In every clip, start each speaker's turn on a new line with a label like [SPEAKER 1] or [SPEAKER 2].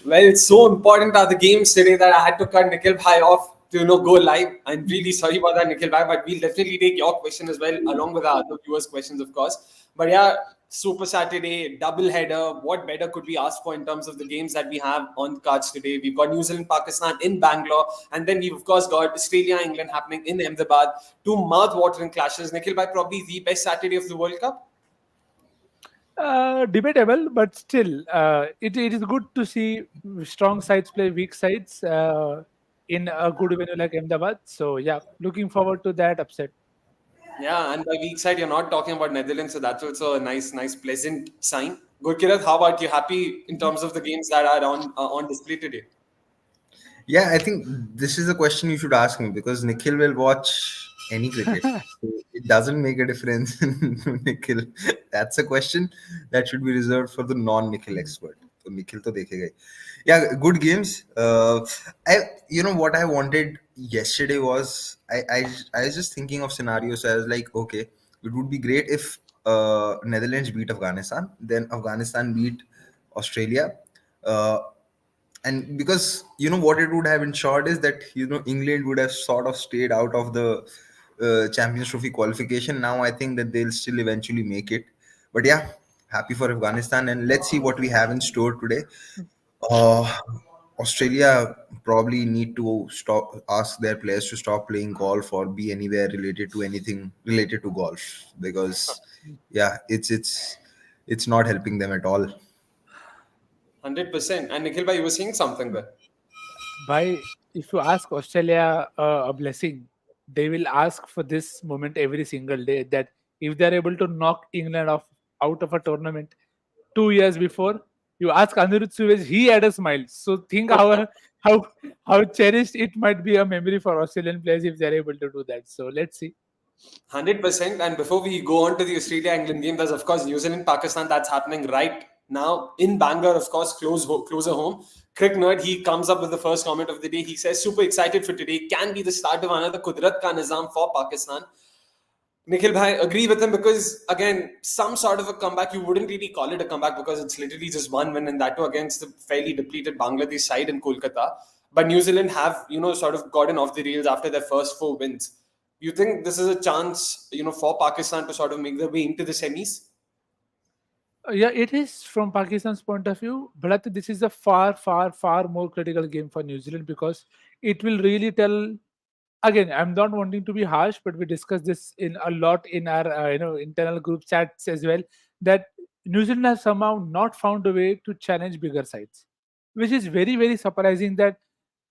[SPEAKER 1] Well, it's so important are the games today that I had to cut Nikhil Bhai off to go live. I'm really sorry about that, Nikhil Bhai, but we'll definitely take your question as well, along with our other viewers' questions, of course. But yeah, Super Saturday, double header. What better could we ask for in terms of the games that we have on the cards today? We've got New Zealand, Pakistan in Bangalore, and then we've of course got Australia, England happening in Ahmedabad. Two mouth-watering clashes. Nikhil Bhai, probably the best Saturday of the World Cup.
[SPEAKER 2] Debatable, but still, it is good to see strong sides play weak sides in a good venue like Ahmedabad. So yeah, looking forward to that upset.
[SPEAKER 1] Yeah, and by weak side, you're not talking about Netherlands, so that's also a nice, pleasant sign. Gurkirat, how about you? Happy in terms of the games that are on display today?
[SPEAKER 3] Yeah, I think this is a question you should ask me because Nikhil will watch any cricket. So it doesn't make a difference, Nikhil. That's a question that should be reserved for the non-Nikhil expert. So Nikhil to dekhega. Yeah, good games. What I wanted yesterday was I was just thinking of scenarios as like, okay, it would be great if Netherlands beat Afghanistan, then Afghanistan beat Australia. Uh, and because what it would have ensured is that England would have sort of stayed out of the Champions Trophy qualification. Now I think that they'll still eventually make it, but yeah, happy for Afghanistan, and let's see what we have in store today. uh, Australia probably need to stop, ask their players to stop playing golf or be anywhere related to anything related to golf, because yeah, it's not helping them at all.
[SPEAKER 1] 100%. And Nikhil, bhai, you were saying something there.
[SPEAKER 2] By if you ask Australia a blessing, they will ask for this moment every single day. That if they are able to knock England off out of a tournament 2 years before, you ask Anirudh Suez, he had a smile. So think how how cherished it might be a memory for Australian players if they are able to do that. So let's see.
[SPEAKER 1] 100%. And before we go on to the Australia England game, there's of course New Zealand Pakistan that's happening right now in Bangalore, of course, closer home. Crick Nerd, he comes up with the first comment of the day. He says, super excited for today. Can be the start of another Kudrat ka Nizam for Pakistan. Nikhil Bhai, agree with him because, again, some sort of a comeback, you wouldn't really call it a comeback because it's literally just one win, and that too against the fairly depleted Bangladesh side in Kolkata. But New Zealand have, sort of gotten off the rails after their first four wins. You think this is a chance, for Pakistan to sort of make their way into the semis?
[SPEAKER 2] Yeah, it is from Pakistan's point of view, but I think this is a far more critical game for New Zealand because it will really tell. Again, I'm not wanting to be harsh, but we discussed this in a lot in our internal group chats as well. That New Zealand has somehow not found a way to challenge bigger sides, which is very surprising. That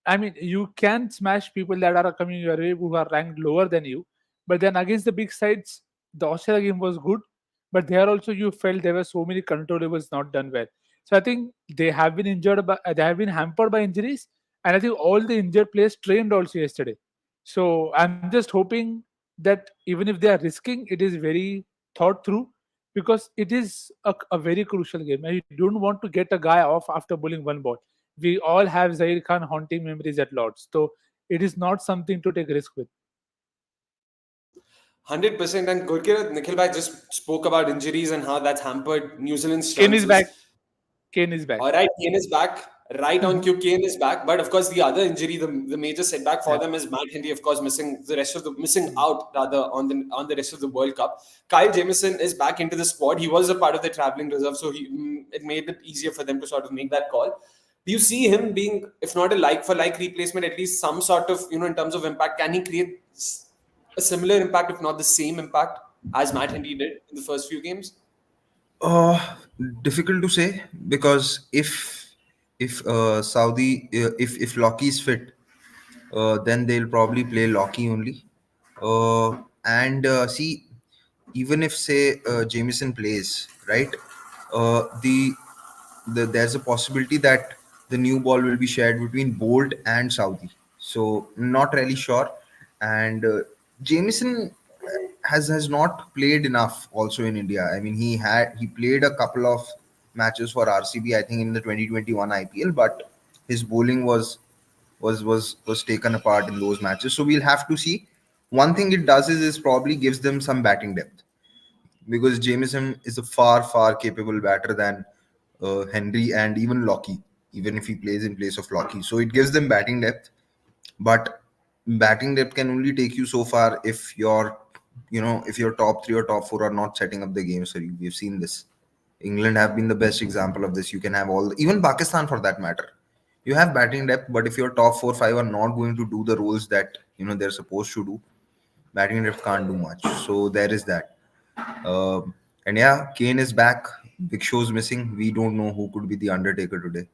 [SPEAKER 2] I mean, you can smash people that are coming your way who are ranked lower than you, but then against the big sides, the Australia game was good, but there also you felt there were so many controllables not done well. So I think they have been they have been hampered by injuries, and I think all the injured players trained also yesterday. So I'm just hoping that even if they are risking, it is very thought through because it is a very crucial game, and you don't want to get a guy off after bowling one ball. We all have Zair Khan haunting memories at Lords, so it is not something to take risk with.
[SPEAKER 1] 100%. And Gurkirat, Nikhil Bhai just spoke about injuries and how that's hampered New Zealand's
[SPEAKER 2] Kane is back.
[SPEAKER 1] chances.
[SPEAKER 2] Kane is back.
[SPEAKER 1] All right, Kane is back. Right on cue, Kane is back. But of course, the other injury, the major setback for
[SPEAKER 2] Yeah.
[SPEAKER 1] them is Matt Henry, of course, missing out rather on the rest of the World Cup. Kyle Jamieson is back into the squad. He was a part of the travelling reserve, so it made it easier for them to sort of make that call. Do you see him being, if not a like for like replacement, at least some sort of, in terms of impact? Can he create a similar impact, if not the same impact, as Matt Henry did in the first few games?
[SPEAKER 3] Uh, Difficult to say because if Saudi if Loki is fit, then they'll probably play Loki only. And see, even if say Jameson plays right, there's a possibility that the new ball will be shared between Bolt and Saudi. So not really sure. And Jameson has not played enough also in India. I mean, he played a couple of matches for RCB, I think in the 2021 IPL, but his bowling was taken apart in those matches. So we'll have to see. One thing it does is probably gives them some batting depth because Jameson is a far capable batter than Henry and even Lockie. even if he plays in place of Lockie. So it gives them batting depth, but batting depth can only take you so far if if your top three or top four are not setting up the game. So we've seen this. England have been the best example of this. You can have even Pakistan for that matter. You have batting depth, but if your top four, five are not going to do the roles that they're supposed to do, batting depth can't do much. So there is that. And yeah, Kane is back. Big Show's missing. We don't know who could be the Undertaker today.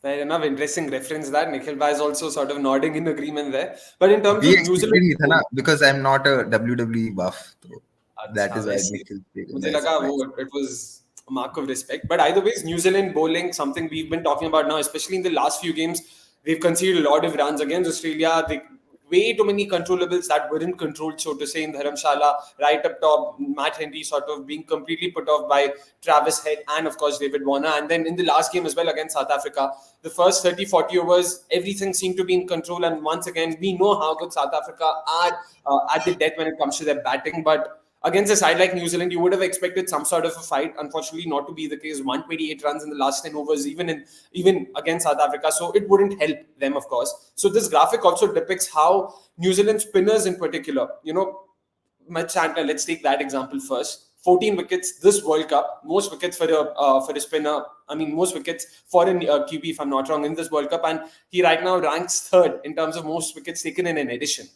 [SPEAKER 1] Fair enough. Interesting reference that. Nikhil Bhai is also sort of nodding in agreement there. But in terms
[SPEAKER 3] We
[SPEAKER 1] of New
[SPEAKER 3] expected
[SPEAKER 1] Zealand,
[SPEAKER 3] Mithana because I'm not a WWE buff. So that
[SPEAKER 1] अच्छा
[SPEAKER 3] is why
[SPEAKER 1] वैसे
[SPEAKER 3] Nikhil taken
[SPEAKER 1] मुझे
[SPEAKER 3] by
[SPEAKER 1] लगा वो
[SPEAKER 3] surprise.
[SPEAKER 1] it was a mark of respect. But either ways, New Zealand bowling, something we've been talking about now, especially in the last few games, they've conceded a lot of runs against Australia. They way too many controllables that weren't controlled, so to say, in Dharamshala. Right up top, Matt Henry sort of being completely put off by Travis Head and, of course, David Warner. And then in the last game as well against South Africa, the first 30, 40 overs, everything seemed to be in control. And once again, we know how good South Africa are at the death when it comes to their batting. But against a side like New Zealand, you would have expected some sort of a fight. Unfortunately, not to be the case. 128 runs in the last 10 overs, even against South Africa. So it wouldn't help them, of course. So this graphic also depicts how New Zealand spinners, in particular, Matt Santner, let's take that example first. 14 wickets this World Cup, most wickets for a spinner. I mean, most wickets for a QB, if I'm not wrong, in this World Cup, and he right now ranks third in terms of most wickets taken in an edition.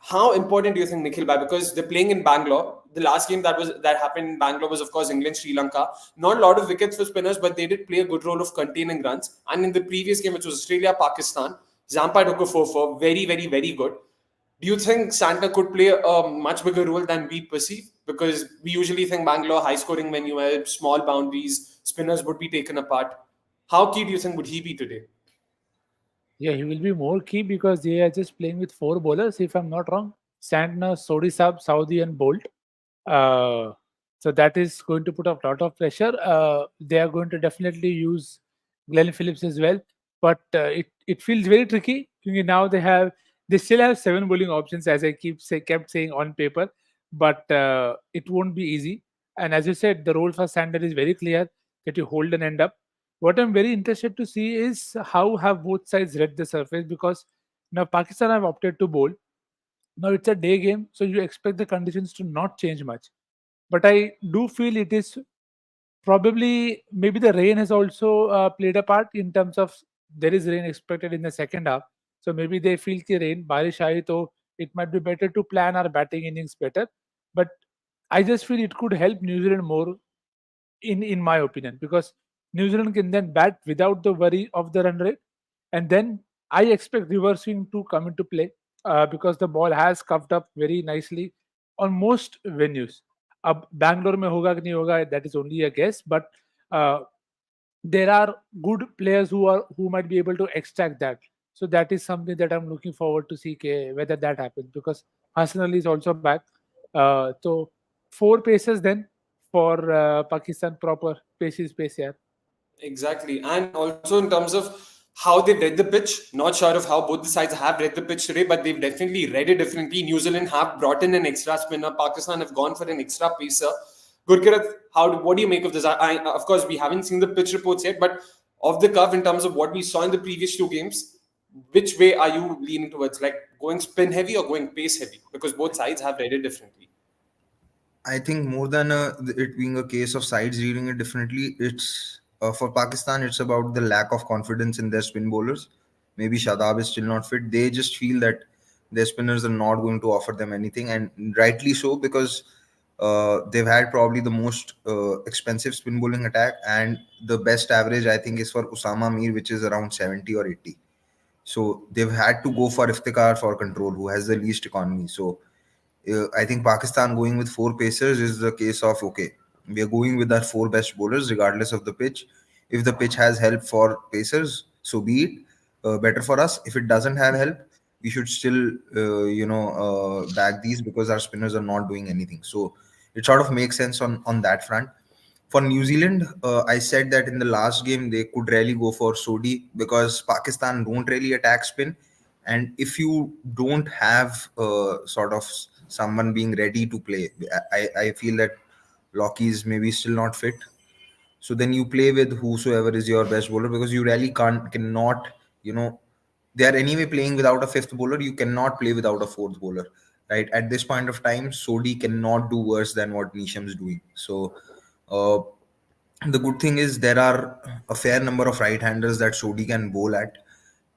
[SPEAKER 1] How important do you think, Nikhil Bhai? Because they're playing in Bangalore. The last game that happened in Bangalore was, of course, England Sri Lanka. Not a lot of wickets for spinners, but they did play a good role of containing runs. And in the previous game, which was Australia Pakistan, Zampa took a 4-4, very very very good. Do you think Santner could play a much bigger role than we perceive? Because we usually think Bangalore high scoring when you have small boundaries, spinners would be taken apart. How key do you think would he be today?
[SPEAKER 2] Yeah, he will be more key because they are just playing with four bowlers, if I'm not wrong. Santner, Sodisab, Saudi, and Bolt. Uh, so that is going to put a lot of pressure. They are going to definitely use Glenn Phillips as well, but it feels very tricky. Now they still have seven bowling options, as I kept saying on paper, but it won't be easy. And as you said, the role for Sander is very clear, that you hold and end up. What I'm very interested to see is how have both sides read the surface, because now Pakistan have opted to bowl. Now it's a day game, so you expect the conditions to not change much. But I do feel it is probably, maybe the rain has also played a part in terms of there is rain expected in the second half. So maybe they feel the rain, barish aayi to it might be better to plan our batting innings better. But I just feel it could help New Zealand more, in my opinion, because New Zealand can then bat without the worry of the run rate, and then I expect reverse swing to come into play, because the ball has cuffed up very nicely on most venues. अब Bangalore में होगा कि नहीं होगा, that is only a guess, but uh, there are good players who might be able to extract that. So that is something that I'm looking forward to see whether that happens, because Hassan Ali is also back. So four paces then for Pakistan, proper pace here.
[SPEAKER 1] Exactly. And also in terms of how they've read the pitch, not sure of how both the sides have read the pitch today, but they've definitely read it differently. New Zealand have brought in an extra spinner. Pakistan have gone for an extra pacer. Gurkirat, what do you make of this? Of course, we haven't seen the pitch reports yet, but off the cuff, in terms of what we saw in the previous two games, which way are you leaning towards? Like going spin heavy or going pace heavy? Because both sides have read it differently.
[SPEAKER 3] I think more than it being a case of sides reading it differently, it's for Pakistan. It's about the lack of confidence in their spin bowlers. Maybe Shadab is still not fit. They just feel that their spinners are not going to offer them anything, and rightly so, because they've had probably the most expensive spin bowling attack, and the best average I think is for Usama Mir, which is around 70 or 80. So they've had to go for Iftikhar for control, who has the least economy. So I think Pakistan going with four pacers is the case of okay, we are going with our four best bowlers regardless of the pitch. If the pitch has help for pacers, so be it. Better for us. If it doesn't have help, we should still back these because our spinners are not doing anything. So it sort of makes sense on that front. For New Zealand, I said that in the last game they could really go for Sodi because Pakistan don't really attack spin, and if you don't have sort of someone being ready to play, I feel that Lockie is maybe still not fit. So then you play with whosoever is your best bowler, because you really cannot, you know, they are anyway playing without a fifth bowler. You cannot play without a fourth bowler, right? At this point of time, Sodi cannot do worse than what Nisham's doing. So uh, the good thing is there are a fair number of right-handers that Sodi can bowl at.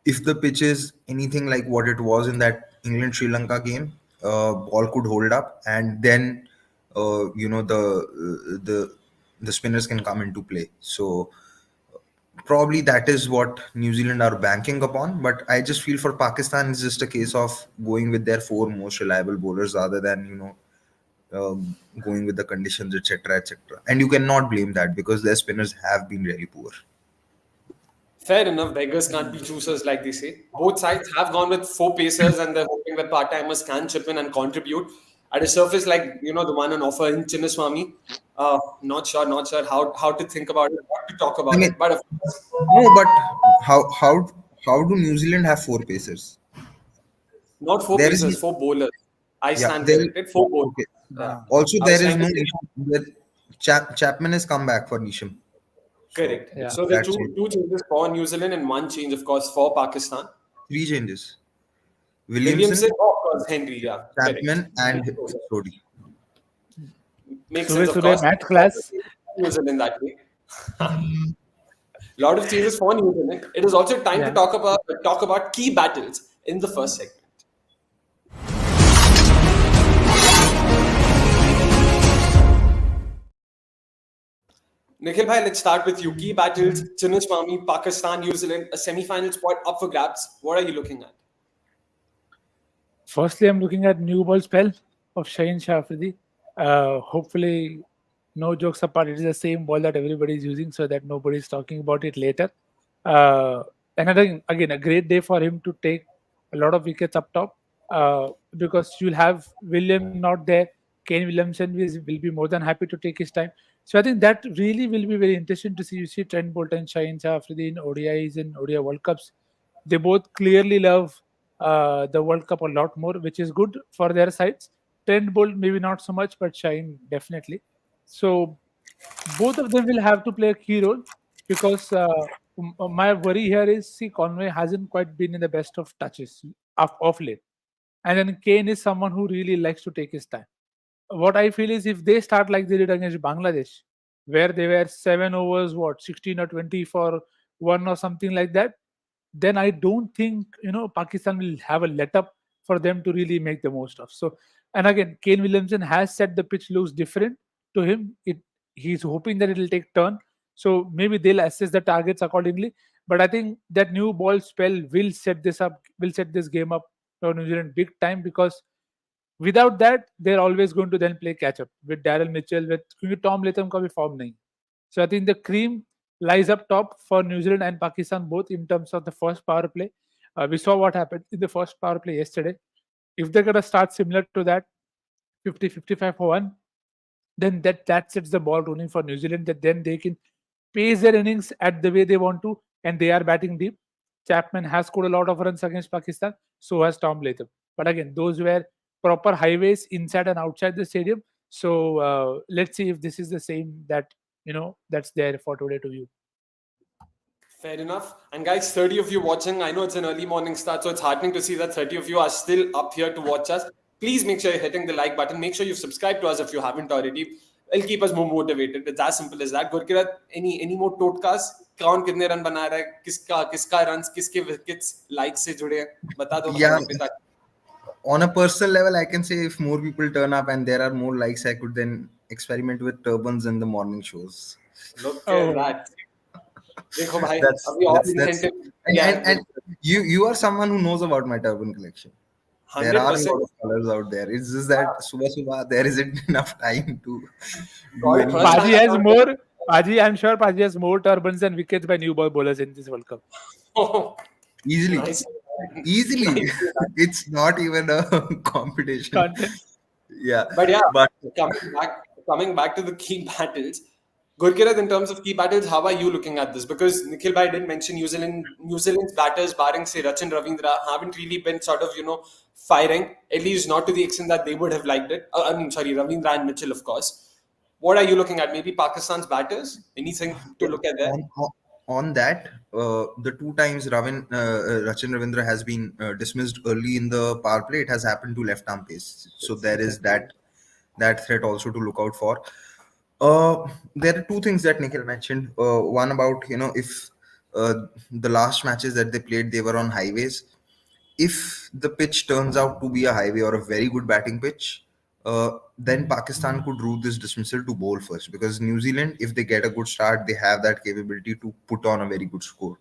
[SPEAKER 3] If the pitch is anything like what it was in that England Sri Lanka game, ball could hold up, and then the spinners can come into play. So probably that is what New Zealand are banking upon. But I just feel for Pakistan, it's just a case of going with their four most reliable bowlers rather than going with the conditions, etc., etc. And you cannot blame that because their spinners have been really poor.
[SPEAKER 1] Fair enough. Beggars can't be choosers, like they say. Both sides have gone with four pacers, and they're hoping that part-timers can chip in and contribute. At a surface like the one on offer in Chinnaswamy, not sure how to think about it, what to talk
[SPEAKER 3] I
[SPEAKER 1] about
[SPEAKER 3] mean,
[SPEAKER 1] it. But of course,
[SPEAKER 3] no, but how do New Zealand have four pacers?
[SPEAKER 1] not four
[SPEAKER 3] There is
[SPEAKER 1] pacers, four bowlers. I
[SPEAKER 3] yeah,
[SPEAKER 1] stand
[SPEAKER 3] there
[SPEAKER 1] corrected. Four bowlers.
[SPEAKER 3] okay.
[SPEAKER 1] Yeah.
[SPEAKER 3] Also,
[SPEAKER 1] I was
[SPEAKER 3] there is
[SPEAKER 1] trying to
[SPEAKER 3] no
[SPEAKER 1] say
[SPEAKER 3] issue with Chapman has come back for Nisham. So
[SPEAKER 1] correct.
[SPEAKER 2] Yeah.
[SPEAKER 1] So there are
[SPEAKER 3] that's
[SPEAKER 1] two changes for New Zealand and one change, of course, for Pakistan.
[SPEAKER 3] three changes:
[SPEAKER 1] Williamson,
[SPEAKER 3] Williamson,
[SPEAKER 1] of course, Henry. Yeah, correct.
[SPEAKER 3] Chapman, and Sodi.
[SPEAKER 1] Makes
[SPEAKER 2] Sube
[SPEAKER 1] sense, of
[SPEAKER 2] Sube
[SPEAKER 1] course.
[SPEAKER 2] math class.
[SPEAKER 1] New Zealand that way. Lot of changes for New Zealand. It is also time to
[SPEAKER 2] Yeah.
[SPEAKER 1] talk about key battles in the first segment. Nikhil bhai, let's start with you. Key battles: Chinnaswamy, Pakistan, New Zealand, a semi-final spot up for grabs. What are you looking at?
[SPEAKER 2] Firstly, I'm looking at new ball spell of Shaheen Shafridi. Hopefully, no jokes apart, it is the same ball that everybody is using so that nobody is talking about it later. Uh, Another, again, a great day for him to take a lot of wickets up top because you'll have William not there. Kane Williamson will be more than happy to take his time. So I think that really will be very interesting to see. You see Trent Bolt and Shaheen Shafridi in ODIs and ODI World Cups. They both clearly love the World Cup a lot more, which is good for their sides. Trent Bolt maybe not so much, but Shaheen definitely. So both of them will have to play a key role because my worry here is see Conway hasn't quite been in the best of touches of late, and then Kane is someone who really likes to take his time. What I feel is if they start like they did against Bangladesh, where they were 7 overs, 16 or 20 for one or something like that, then I don't think Pakistan will have a let up for them to really make the most of. So, and again, Kane Williamson has said the pitch looks different to him. He's hoping that it will take turn. So maybe they'll assess the targets accordingly. But I think that new ball spell will set this up, will set this game up for New Zealand big time because without that, they're always going to then play catch up with Daryl Mitchell, with क्योंकि Tom Latham का भी form नहीं. So I think the cream lies up top for New Zealand and Pakistan both in terms of the first power play. We saw what happened in the first power play yesterday. If they're going to start similar to that, 50-55 for one, then that sets the ball rolling for New Zealand. That then they can pace their innings at the way they want to, and they are batting deep. Chapman has scored a lot of runs against Pakistan, so has Tom Latham. But again, those were proper highways inside and outside the stadium. So let's see if this is the same that's there for today to view.
[SPEAKER 1] Fair enough. And guys, 30 of you watching. I know it's an early morning start, so it's heartening to see that 30 of you are still up here to watch us. Please make sure you're hitting the like button. Make sure you've subscribed to us if you haven't already. It'll keep us more motivated. It's as simple as that. Gurkirat, any more totkas? कौन कितने run बना रहा है, किसका runs, किसके wickets likes से जुड़े हैं, बता दो
[SPEAKER 3] Yeah.
[SPEAKER 1] हमें पे
[SPEAKER 3] On a personal level, I can say if more people turn up and there are more likes, I could then experiment with turbans in the morning shows.
[SPEAKER 1] Look at that. देखो भाई,
[SPEAKER 3] That's
[SPEAKER 1] अभी और
[SPEAKER 3] that's
[SPEAKER 1] incentive.
[SPEAKER 3] and you are someone who knows about my turban collection. There are a
[SPEAKER 1] 100%.
[SPEAKER 3] lot of colors out there. It's just that subah there isn't enough time to do
[SPEAKER 1] God,
[SPEAKER 3] any.
[SPEAKER 1] first
[SPEAKER 2] Paji
[SPEAKER 1] time I
[SPEAKER 2] has
[SPEAKER 1] found
[SPEAKER 2] more. Paji, I'm sure Paji has more turbans than wickets by new ball bowlers in this World Cup.
[SPEAKER 1] Oh,
[SPEAKER 3] Easily,
[SPEAKER 1] nice.
[SPEAKER 3] easily.
[SPEAKER 1] Nice.
[SPEAKER 3] It's not even a competition.
[SPEAKER 2] Content.
[SPEAKER 3] Yeah,
[SPEAKER 1] But yeah,
[SPEAKER 3] but
[SPEAKER 1] coming back to the key battles, Gurkirat, in terms of key battles, how are you looking at this? Because Nikhil bhai did mention New Zealand's batters, barring say Rachin Ravindra, haven't really been sort of firing, at least not to the extent that they would have liked it. I mean, sorry, Ravindra and Mitchell, of course. What are you looking at? Maybe Pakistan's batters? Anything to
[SPEAKER 3] Yeah,
[SPEAKER 1] look at there?
[SPEAKER 3] on that, the two times Rachin Ravindra has been dismissed early in the power play, it has happened to left arm pace. So there is that threat also to look out for. There are two things that Nikhil mentioned. One about, if uh, the last matches that they played, they were on highways. If the pitch turns out to be a highway or a very good batting pitch, then Pakistan could rule this dismissal to bowl first, because New Zealand, if they get a good start, they have that capability to put on a very good score.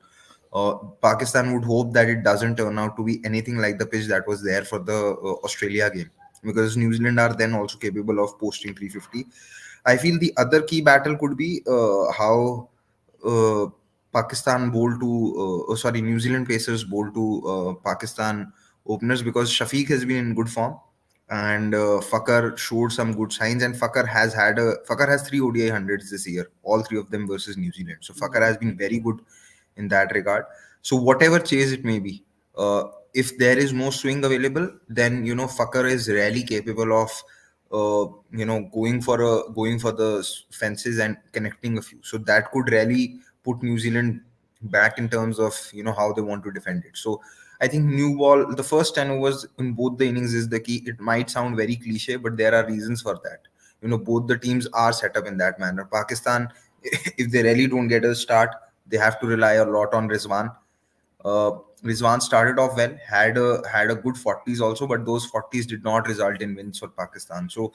[SPEAKER 3] Pakistan would hope that it doesn't turn out to be anything like the pitch that was there for the Australia game, because New Zealand are then also capable of posting 350. I feel the other key battle could be how uh, Pakistan bowl to sorry, New Zealand pacers bowl to Pakistan openers, because Shafiq has been in good form, and Fakhar showed some good signs, and Fakhar has three ODI hundreds this year, all three of them versus New Zealand. So Fakhar has been very good in that regard. So whatever chase it may be, if there is no swing available, then Fakhar is rarely capable of going for the fences and connecting a few. So that could really put New Zealand back in terms of how they want to defend it. So I think new ball, the first 10 overs in both the innings is the key. It might sound very cliche, but there are reasons for that. Both the teams are set up in that manner. Pakistan, if they really don't get a start, they have to rely a lot on Rizwan. uh, Rizwan started off well, had a good 40s also, but those 40s did not result in wins for Pakistan. So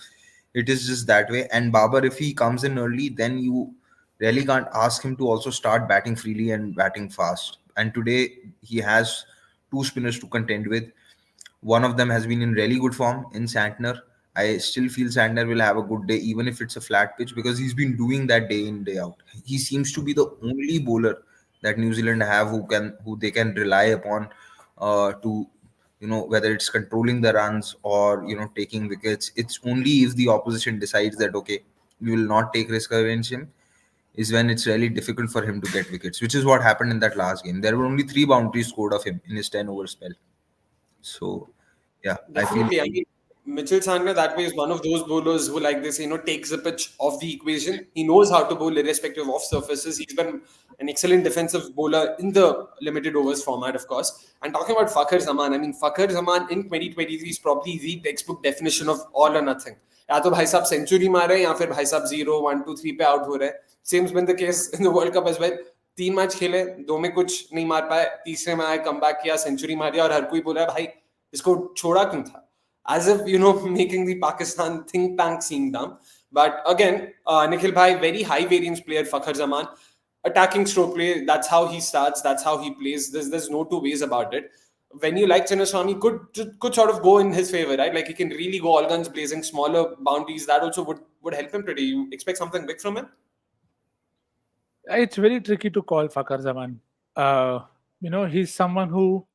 [SPEAKER 3] it is just that way. And Babar, if he comes in early, then you really can't ask him to also start batting freely and batting fast. And today he has two spinners to contend with. One of them has been in really good form in Santner. I still feel Santner will have a good day, even if it's a flat pitch, because he's been doing that day in, day out. He seems to be the only bowler that New Zealand have who they can rely upon to whether it's controlling the runs or taking wickets. It's only if the opposition decides that, okay, we will not take risk against him, is when it's really difficult for him to get wickets, which is what happened in that last game. There were only three boundaries scored of him in his 10 over spell. So yeah, I feel.
[SPEAKER 1] Definitely. I mean, Mitchell Santner that way is one of those bowlers who, like this, takes the pitch off the equation. He knows how to bowl irrespective of surfaces. He's been an excellent defensive bowler in the limited overs format, of course. And talking about Fakhar Zaman, I mean, Fakhar Zaman in 2023 is probably the textbook definition of all or nothing. या तो भाई साहब century मारे या फिर भाई साहब 0 1 2 3 पे आउट हो रहे same been the case in the world cup as well 3 match खेले दो में कुछ नहीं मार पाए तीसरे में आए कम बैक किया सेंचुरी मारी और हर कोई बोला भाई इसको छोड़ा क्यों था as if making the Pakistan think tank seem dumb. But again, Nikhil Bhai, very high variance player, Fakhar Zaman, attacking stroke play. That's how he starts. That's how he plays. There's no two ways about it. When you like Chinnaswamy, could sort of go in his favor, right? Like he can really go all guns blazing, smaller boundaries. That also would help him today. You expect something big from him?
[SPEAKER 2] It's very tricky to call Fakhar Zaman. He's someone who,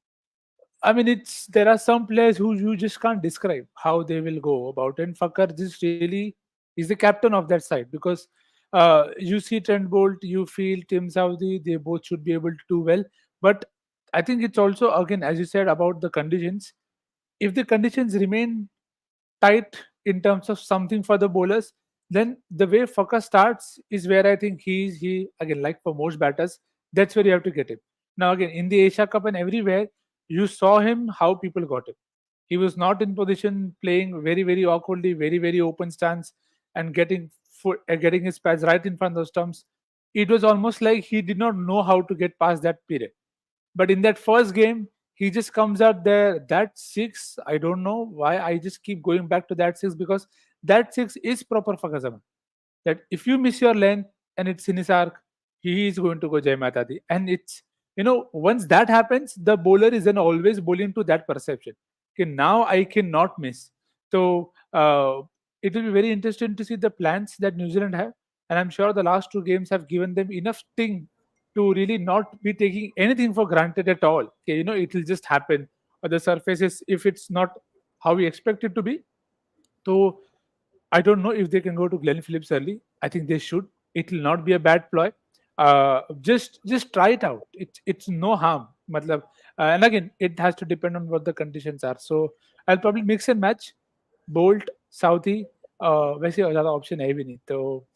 [SPEAKER 2] I mean, it's there are some players who you just can't describe how they will go about. And Fakhar just really is the captain of that side, because you see Trent Bolt, you feel Tim Saudi, they both should be able to do well. But I think it's also, again, as you said, about the conditions. If the conditions remain tight in terms of something for the bowlers, then the way Faka starts is where I think he again, like for most batters, that's where you have to get him. Now again, in the Asia Cup and everywhere, you saw him how people got him. He was not in position, playing very very awkwardly, very very open stance, and getting his pads right in front of the stumps. It was almost like he did not know how to get past that period. But in that first game, he just comes out there. That six, I don't know why. I just keep going back to that six, because that six is proper for Kazama. That if you miss your length and it's in his arc, he is going to go Jai Matadi. And once that happens, the bowler is then always bowling to that perception. Okay, now I cannot miss. So it will be very interesting to see the plans that New Zealand have. And I'm sure the last two games have given them enough sting to really not be taking anything for granted at all. Okay, it will just happen. Or the surfaces, if it's not how we expect it to be. So I don't know if they can go to Glenn Phillips early. I think they should. It will not be a bad ploy. Just try it out. It's no harm. Matlab, and again, it has to depend on what the conditions are. So I'll probably mix and match Bolt, Southey, वैसे ज़्यादा option है भी नहीं, तो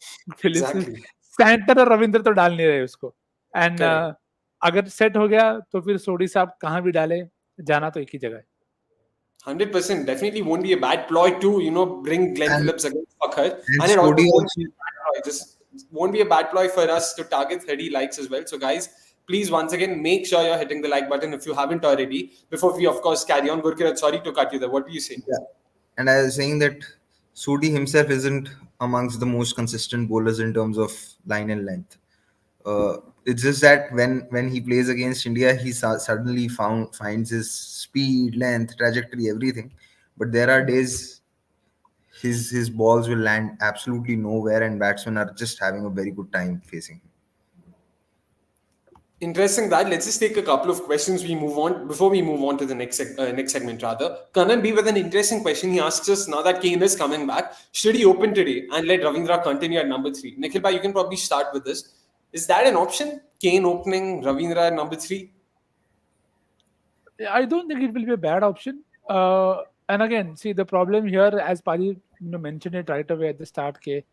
[SPEAKER 2] Philips
[SPEAKER 1] Exactly.
[SPEAKER 2] Santner और रविंद्र तो डाल नहीं रहे उसको। And
[SPEAKER 1] Correct.
[SPEAKER 2] अगर सेट हो गया तो फिर सोडी साहब कहाँ भी डाले, जाना तो एक ही जगह है।
[SPEAKER 1] 100%. Definitely won't be a bad ploy to, bring Glenn
[SPEAKER 3] And
[SPEAKER 1] Phillips against Fakhar.
[SPEAKER 3] and
[SPEAKER 1] And it also
[SPEAKER 3] Sodi
[SPEAKER 1] won't
[SPEAKER 3] also.
[SPEAKER 1] be a bad ploy. Just won't be a bad ploy for us to target 30 likes as well. So, guys, please, once again, make sure you're hitting the like button if you haven't already. Before we, of course, carry on, Gurkirat, sorry to cut you there. What do you say?
[SPEAKER 3] Yeah. And I was saying that Sodi himself isn't amongst the most consistent bowlers in terms of line and length. It's just that when he plays against India, he suddenly finds his speed, length, trajectory, everything. But there are days his balls will land absolutely nowhere, and batsmen are just having a very good time facing him.
[SPEAKER 1] Interesting that. Let's just take a couple of questions. We move on before we move on to the next segment. Rather, Kanan B with an interesting question. He asks us, now that Kane is coming back, should he open today and let Ravindra continue at number 3? Nikhil bhai, you can probably start with this. Is that an option? Kane opening, Ravindra at number 3?
[SPEAKER 2] I don't think it will be a bad option. And again, see the problem here, as Padi mentioned it right away at the start, K,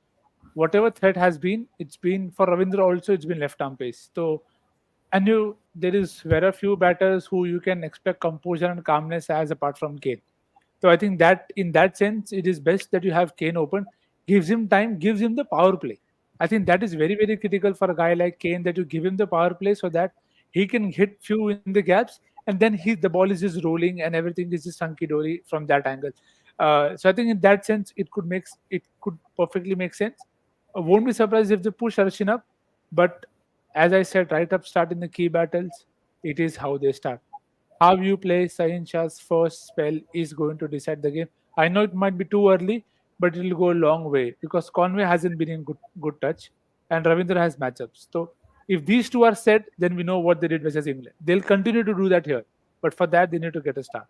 [SPEAKER 2] whatever threat has been, it's been for Ravindra also. It's been left arm pace. So, and there is very few batters who you can expect composure and calmness as apart from Kane. So I think that in that sense, it is best that you have Kane open, gives him time, gives him the power play. I think that is very, very critical for a guy like Kane, that you give him the power play so that he can hit few in the gaps, and then the ball is just rolling and everything is just hunky dory from that angle. So I think in that sense, it could perfectly make sense. I won't be surprised if they push Arshin up, but as I said right up start in the key battles, it is how they start. How you play Sahin Shah's first spell is going to decide the game. I know it might be too early, but it will go a long way because Conway hasn't been in good touch and Ravindra has matchups. So if these two are set, then we know what they did versus England. They'll continue to do that here, but for that they need to get a start.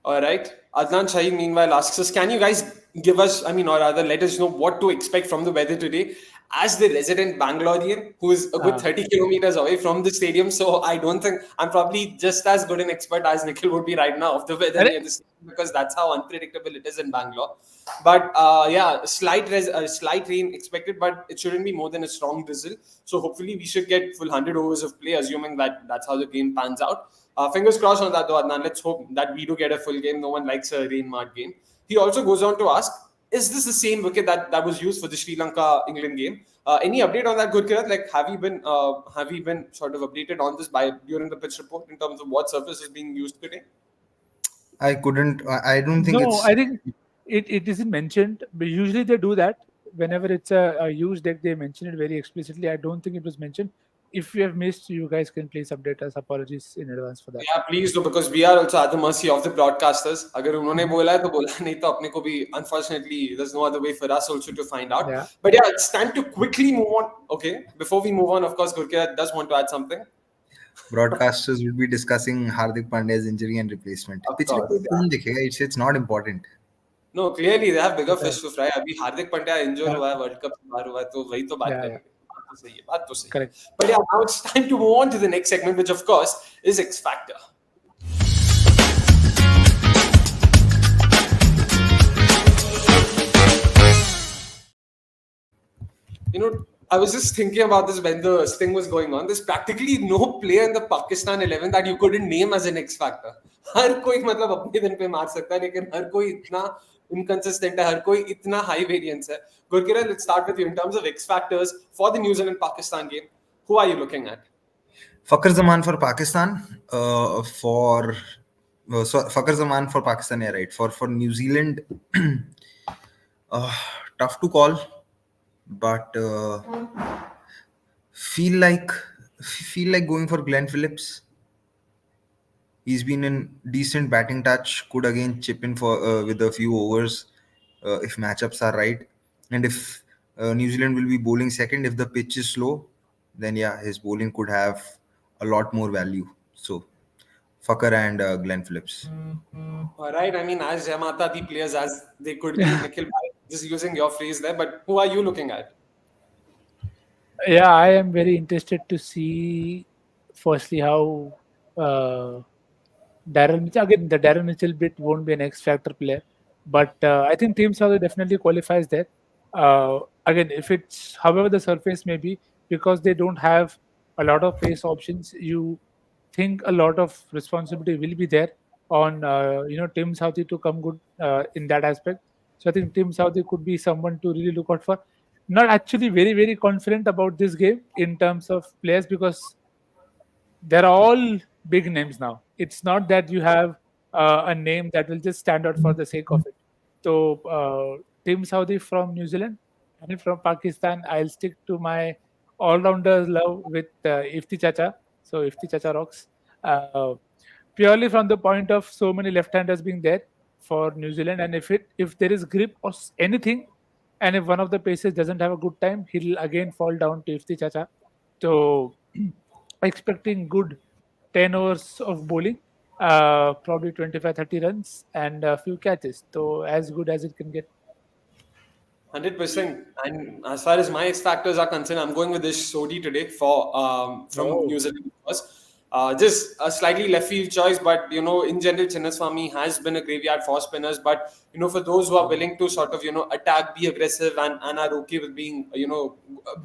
[SPEAKER 1] All right. Adnan Shaheen, meanwhile, asks us, can you guys give us, or rather, let us know what to expect from the weather today? As the resident Bangalorean, who is a good 30 kilometers away from the stadium, so I don't think I'm probably just as good an expert as Nikhil would be right now of the weather near the stadium, because that's how unpredictable it is in Bangalore. But yeah, slight rain expected, but it shouldn't be more than a strong drizzle. So hopefully we should get full 100 overs of play, assuming that that's how the game pans out. Fingers crossed on that, though, Adnan. Let's hope that we do get a full game. No one likes a rain-marred game. He also goes on to ask, is this the same wicket that was used for the Sri Lanka England game? Any update on that, Gurkirat? Like, have you been sort of updated on this during the pitch report in terms of what surface is being used today?
[SPEAKER 3] I couldn't. I don't think
[SPEAKER 2] No,
[SPEAKER 3] it's.
[SPEAKER 2] I think it isn't mentioned, but usually they do that. Whenever it's a used deck, they mention it very explicitly. I don't think it was mentioned. If you have missed, you guys can please update us. Apologies in advance for that.
[SPEAKER 1] Yeah, please do, because we are also at the mercy of the broadcasters. अगर उन्होंने बोला है तो बोला, नहीं तो अपने को भी, unfortunately there's no other way for us also to find out.
[SPEAKER 2] Yeah.
[SPEAKER 1] But yeah, it's time to quickly move on. Okay, before we move on, of course, Gurkirat does want to add something.
[SPEAKER 3] Broadcasters will be discussing Hardik Pandya's injury and replacement.
[SPEAKER 1] Of
[SPEAKER 3] पिछले
[SPEAKER 1] course,
[SPEAKER 3] कोई कौन दिखेगा? It's not important.
[SPEAKER 1] No, clearly they have bigger fish to fry. अभी Hardik Pandya injure
[SPEAKER 2] Yeah.
[SPEAKER 1] हुआ है, world cup से बाहर हुआ है, तो वही तो बात
[SPEAKER 2] Yeah,
[SPEAKER 1] करेंगे. बात तो सही है, बात तो सही है.
[SPEAKER 2] Correct.
[SPEAKER 1] But yeah, now it's time to move on to the next segment, which of course is X Factor. I was just thinking about this when the thing was going on. There's practically no player in the Pakistan 11 that you couldn't name as an X factor. हर कोई मतलब अपने दिन पे मार सकता है, लेकिन हर कोई इतना inconsistent है, हर कोई इतना high variance है. Gurkirat, let's start with you in terms of X factors for the New Zealand Pakistan game. Who are you looking at?
[SPEAKER 3] Fakhar Zaman for Pakistan. Fakhar Zaman for Pakistan, yeah, right. For New Zealand, tough to call, but feel like going for Glenn Phillips. He's been in decent batting touch. Could again chip in for with a few overs if matchups are right, and if New Zealand will be bowling second. If the pitch is slow, then yeah, his bowling could have a lot more value. So Fakhar and Glenn Phillips.
[SPEAKER 1] All right. As Jamata, the players as they could be. Nikhil, just using your phrase there, but who are you looking at?
[SPEAKER 2] Yeah, I am very interested to see firstly how Darren Mitchell, again the Darren Mitchell bit won't be an X factor player. But I think Team Saudi definitely qualifies there. Again, if it's however the surface may be, because they don't have a lot of pace options, you think a lot of responsibility will be there on Team Saudi to come good in that aspect. So I think Team Saudi could be someone to really look out for. Not actually very confident about this game in terms of players, because they're all big names now. It's not that you have a name that will just stand out for the sake of it. So, Team Saudi from New Zealand and from Pakistan, I'll stick to my all-rounders love with Ifti Chacha. So, Ifti Chacha rocks. Uh, Purely from the point of so many left-handers being there for New Zealand, and if there is grip or anything, and if one of the paces doesn't have a good time, he'll again fall down to Ifti Chacha. So expecting good 10 overs of bowling, probably 25-30 runs and a few catches. So as good as it can get.
[SPEAKER 1] 100%. And as far as my X factors are concerned, I'm going with this Sodi today for from
[SPEAKER 2] Oh,
[SPEAKER 1] New Zealand first. Just a slightly left field choice, but in general, Chinnaswamy has been a graveyard for spinners. But for those who are willing to sort of attack, be aggressive, and are okay with being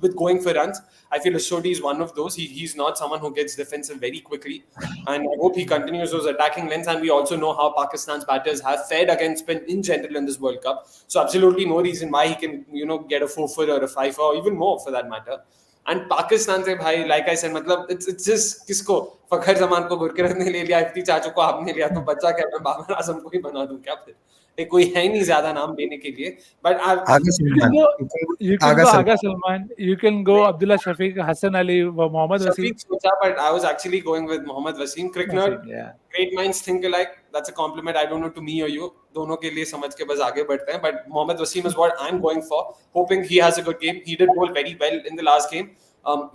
[SPEAKER 1] with going for runs, I feel Sodi is one of those. He's not someone who gets defensive very quickly, and I hope he continues those attacking lens. And we also know how Pakistan's batters have fared against spin in general in this World Cup. So absolutely no reason why he can get a 4 for or a 5 or even more for that matter. And Pakistan से भाई like I said मतलब it's just किसको फखर जमान को गुरकिरत ने ले लिया इफ्ती चाचू को आपने लिया तो बच्चा क्या मैं बाबर आजम को ही बना दूं क्या फिर कोई है ही नहीं ज्यादा नाम लेने के लिए but
[SPEAKER 3] Aga
[SPEAKER 2] you can
[SPEAKER 3] Salman.
[SPEAKER 2] go.
[SPEAKER 3] You can go
[SPEAKER 2] You can
[SPEAKER 3] Aga
[SPEAKER 2] go
[SPEAKER 3] Salman.
[SPEAKER 2] Aga Salman. You can go Abdullah Shafiq, Hassan Ali, Mohammad Wasim.
[SPEAKER 1] Shafiq socha, but I was actually going with Mohammad Wasim. Cricket,
[SPEAKER 2] Wasim, yeah.
[SPEAKER 1] great minds think alike. That's a compliment. I don't know to me or you. दोनों के लिए समझ के बस आगे बढ़ते हैं. But Mohammad Wasim is what I'm going for. Hoping he has a good game. He did bowl very well in the last game.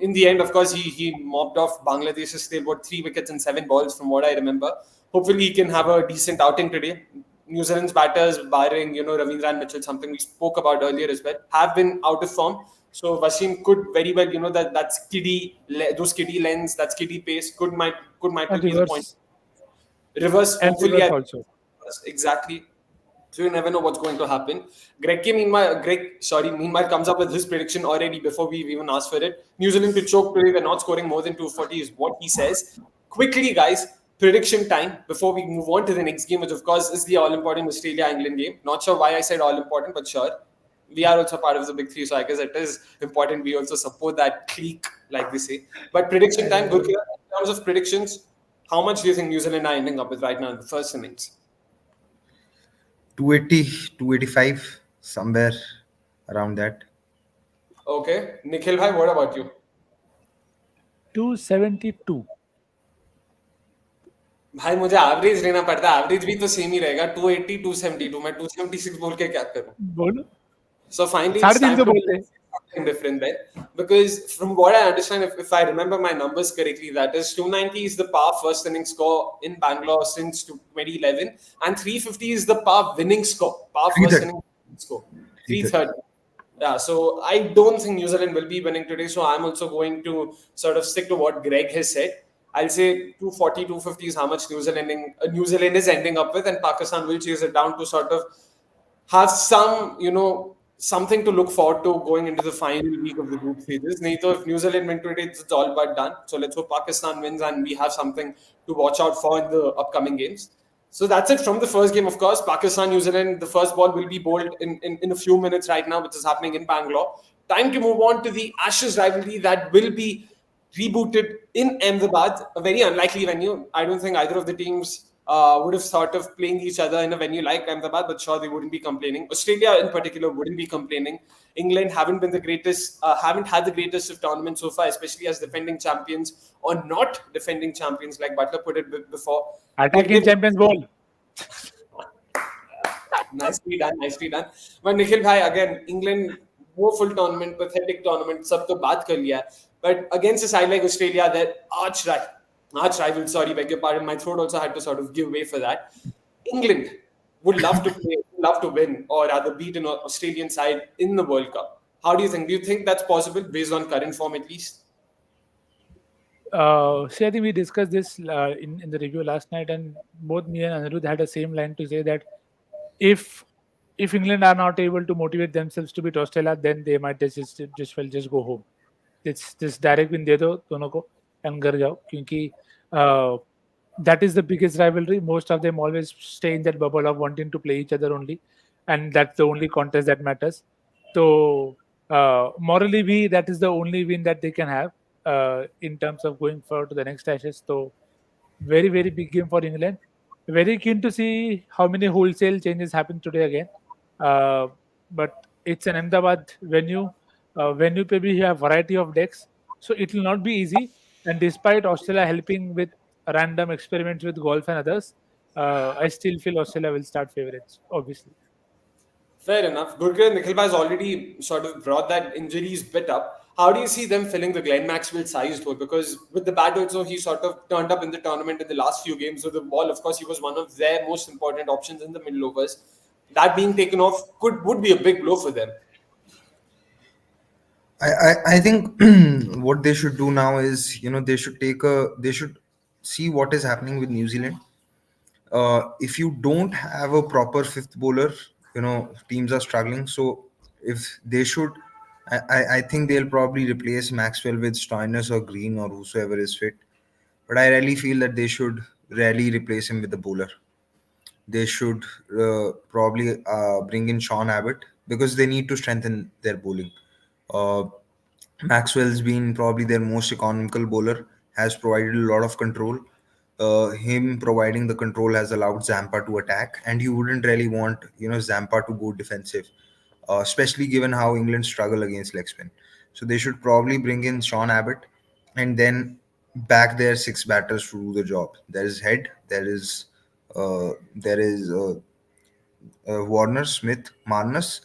[SPEAKER 1] In the end, of course, he mopped off Bangladesh's still what 3 wickets and 7 balls from what I remember. Hopefully, he can have a decent outing today. New Zealand's batters, barring Ravindra and Mitchell, something we spoke about earlier as well, have been out of form. So Wasim could very well, that those kiddie lens, that kiddie pace could might
[SPEAKER 2] And
[SPEAKER 1] be the point.
[SPEAKER 2] reverse.
[SPEAKER 1] Reverse,
[SPEAKER 2] And
[SPEAKER 1] hopefully,
[SPEAKER 2] reverse also.
[SPEAKER 1] exactly. So you never know what's going to happen. Meanwhile, comes up with his prediction already before we even asked for it. New Zealand to choke today. They're not scoring more than 240 is what he says. Quickly, guys, prediction time before we move on to the next game, which of course is the all-important Australia-England game. Not sure why I said all-important, but sure. We are also part of the big three, so I guess it is important. We also support that clique, like they say. But prediction time, Gurkira, in terms of predictions, how much do you think New Zealand are ending up with right now in the first innings?
[SPEAKER 3] 280, 285, somewhere around that.
[SPEAKER 1] Okay. Nikhil bhai, what about you?
[SPEAKER 2] 272.
[SPEAKER 1] भाई मुझे average लेना पड़ता है average भी तो same ही रहेगा 280 272 मैं 276 बोल के क्या करूं
[SPEAKER 2] बोलो.
[SPEAKER 1] so finally it's
[SPEAKER 2] साढ़े तीन
[SPEAKER 1] time
[SPEAKER 2] सौ
[SPEAKER 1] to
[SPEAKER 2] बोलते हैं.
[SPEAKER 1] something different there because from what I understand if I remember my numbers correctly that is 290 is the par first inning score in Bangalore since 2011 and 350 is the par winning score par first
[SPEAKER 3] 330.
[SPEAKER 1] inning score
[SPEAKER 3] 330.
[SPEAKER 1] 330 yeah, so I don't think New Zealand will be winning today. So I'm also going to sort of stick to what Greg has said. I'll say 240, 250 is how much New Zealand is ending up with, and Pakistan will chase it down to sort of have some, something to look forward to going into the final week of the group stages. Naito, if New Zealand win today, it's all but done. So let's hope Pakistan wins and we have something to watch out for in the upcoming games. So that's it from the first game, of course. Pakistan, New Zealand, the first ball will be bowled in a few minutes right now, which is happening in Bangalore. Time to move on to the Ashes rivalry that will be rebooted in Ahmedabad, a very unlikely venue. I don't think either of the teams would have thought of playing each other in a venue like Ahmedabad, but sure, they wouldn't be complaining. Australia, in particular, wouldn't be complaining. England haven't been the greatest, haven't had the greatest of tournaments so far, especially as defending champions or not defending champions, like Butler put it before.
[SPEAKER 2] Attacking champions ball.
[SPEAKER 1] Nicely done, nicely done. But Nikhil bhai, again, England, वो full tournament, pathetic tournament, सब तो बात कर लिया. But against a side like Australia, their arch rival, sorry, beg your pardon, my throat also had to sort of give way for that. England would love to play, love to win, or rather beat an Australian side in the World Cup. How do you think? Do you think that's possible based on current form at least?
[SPEAKER 2] See, I think we discussed this in the review last night, and both me and Anirudh had the same line to say that if if England are not able to motivate themselves to beat Australia, then they might just go home. It's direct win दे दो दोनों को and घर जाओ क्योंकि uh, that is the biggest rivalry. Most of them always stay in that bubble of wanting to play each other only, and that's the only contest that matters. So morally, that is the only win that they can have in terms of going forward to the next Ashes. So very very big game for England. Very keen to see how many wholesale changes happen today again. Uh, but it's an Ahmedabad venue. Venue पे भी have variety of decks, so it will not be easy. And despite Australia helping with random experiments with golf and others, I still feel Australia will start favorites, obviously.
[SPEAKER 1] Fair enough. Gurkha Nikhilbhai has already sort of brought that injuries bit up. How do you see them filling the Glenn Maxwell size role? Because with the bat also, he sort of turned up in the tournament in the last few games. So the ball, of course, he was one of their most important options in the middle overs. That being taken off would be a big blow for them.
[SPEAKER 3] I think what they should do now is, they should see what is happening with New Zealand. If you don't have a proper fifth bowler, teams are struggling. So if they should, I think they'll probably replace Maxwell with Stoinis or Green or whosoever is fit. But I really feel that they should really replace him with the bowler. They should probably bring in Sean Abbott because they need to strengthen their bowling. Uh, Maxwell's been probably their most economical bowler, has provided a lot of control. Him providing the control has allowed Zampa to attack, and you wouldn't really want Zampa to go defensive, especially given how England struggle against leg spin. So they should probably bring in Sean Abbott, and then back their six batters to do the job. There is Head, there is Warner, Smith, Marnus,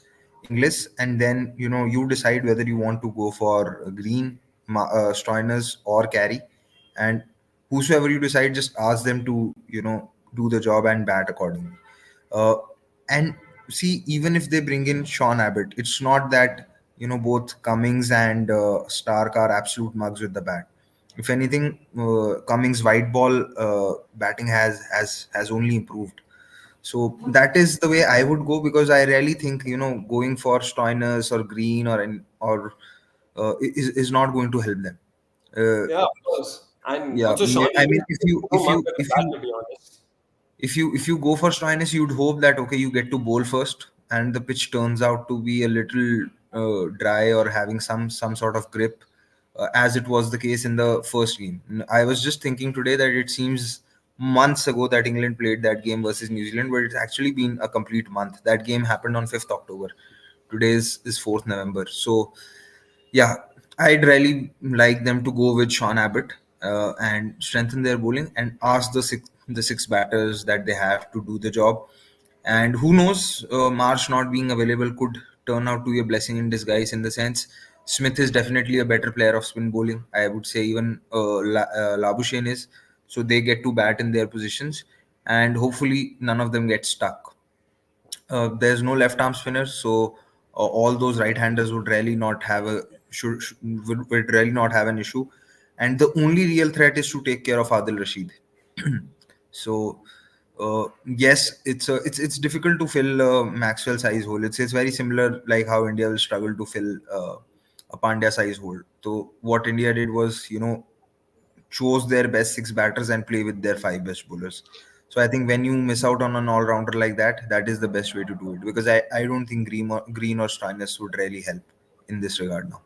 [SPEAKER 3] Inglis, and then you decide whether you want to go for Green, Stoiners, or Carey, and whosoever you decide, just ask them to do the job and bat accordingly. Uh, and see, even if they bring in Sean Abbott, it's not that both Cummings and Stark are absolute mugs with the bat. If anything, Cummings' white ball batting has only improved. So that is the way I would go because I really think going for Stoiners or Green is not going to help them.
[SPEAKER 1] Yeah, of course. And
[SPEAKER 3] Yeah,
[SPEAKER 1] also, Sean
[SPEAKER 3] I
[SPEAKER 1] Ingram
[SPEAKER 3] mean,
[SPEAKER 1] is no mug with the bat, to be honest.
[SPEAKER 3] if you go for Stoinis, you'd hope that okay, you get to bowl first, and the pitch turns out to be a little dry or having some sort of grip, as it was the case in the first game. I was just thinking today that it seems months ago that England played that game versus New Zealand, but it's actually been a complete month. That game happened on 5th October. Today is 4th November. So yeah, I'd really like them to go with Sean Abbott and strengthen their bowling and ask the six batters that they have to do the job. And who knows, Marsh not being available could turn out to be a blessing in disguise in the sense Smith is definitely a better player of spin bowling. I would say even Labuschagne is. So they get to bat in their positions and hopefully none of them get stuck. There's no left arm spinner, so all those right handers would really not have a would really not have an issue. And the only real threat is to take care of Adil Rashid. So yes, it's difficult to fill Maxwell size hole. It's very similar like how India will struggle to fill a Pandya size hole. So what India did was chose their best six batters and play with their five best bowlers. So I think when you miss out on an all rounder like that, that is the best way to do it because I don't think Green or Stoinis would really help in this regard now.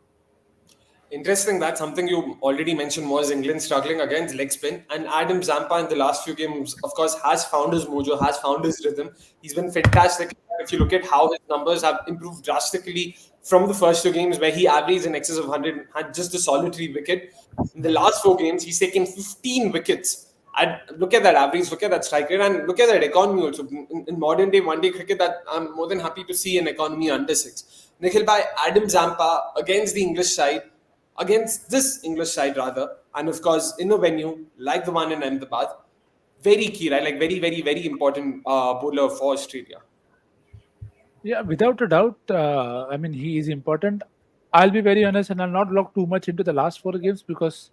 [SPEAKER 1] Interesting that something you already mentioned was England struggling against leg spin. And Adam Zampa in the last few games, of course, has found his mojo, has found his rhythm. He's been fantastic. If you look at how his numbers have improved drastically from the first two games, where he averaged in excess of 100, had just a solitary wicket. In the last four games, he's taken 15 wickets. And look at that average, look at that strike rate, and look at that economy also. In modern day one day cricket, that I'm more than happy to see an economy under six. Nikhil by Adam Zampa against the English side, against this English side rather, and of course in a venue like the one in Ahmedabad, very key, right? Like very, very, very important bowler for Australia.
[SPEAKER 2] Yeah, without a doubt. I mean, he is important. I'll be very honest, and I'll not look too much into the last four games because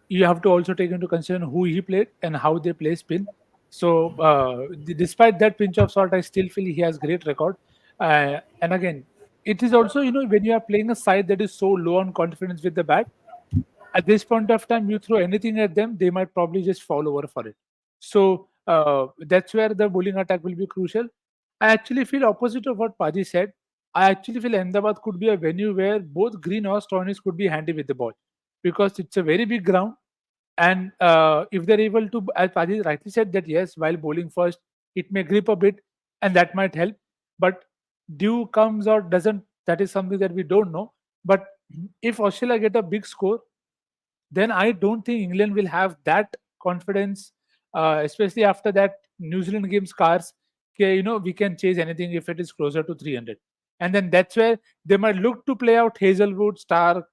[SPEAKER 2] you have to also take into consideration who he played and how they play spin. So despite that pinch of salt, I still feel he has great record. And again, it is also, when you are playing a side that is so low on confidence with the bat, at this point of time, you throw anything at them, they might probably just fall over for it. So that's where the bowling attack will be crucial. I actually feel opposite of what Paji said. I actually feel Ahmedabad could be a venue where both Green or Stoinis could be handy with the ball, because it's a very big ground. And if they're able to, as Paji rightly said, that yes, while bowling first, it may grip a bit, and that might help. But dew comes or doesn't, that is something that we don't know. But if Australia get a big score, then I don't think England will have that confidence, especially after that New Zealand game scars. Okay, we can chase anything if it is closer to 300. And then that's where they might look to play out Hazelwood, Stark,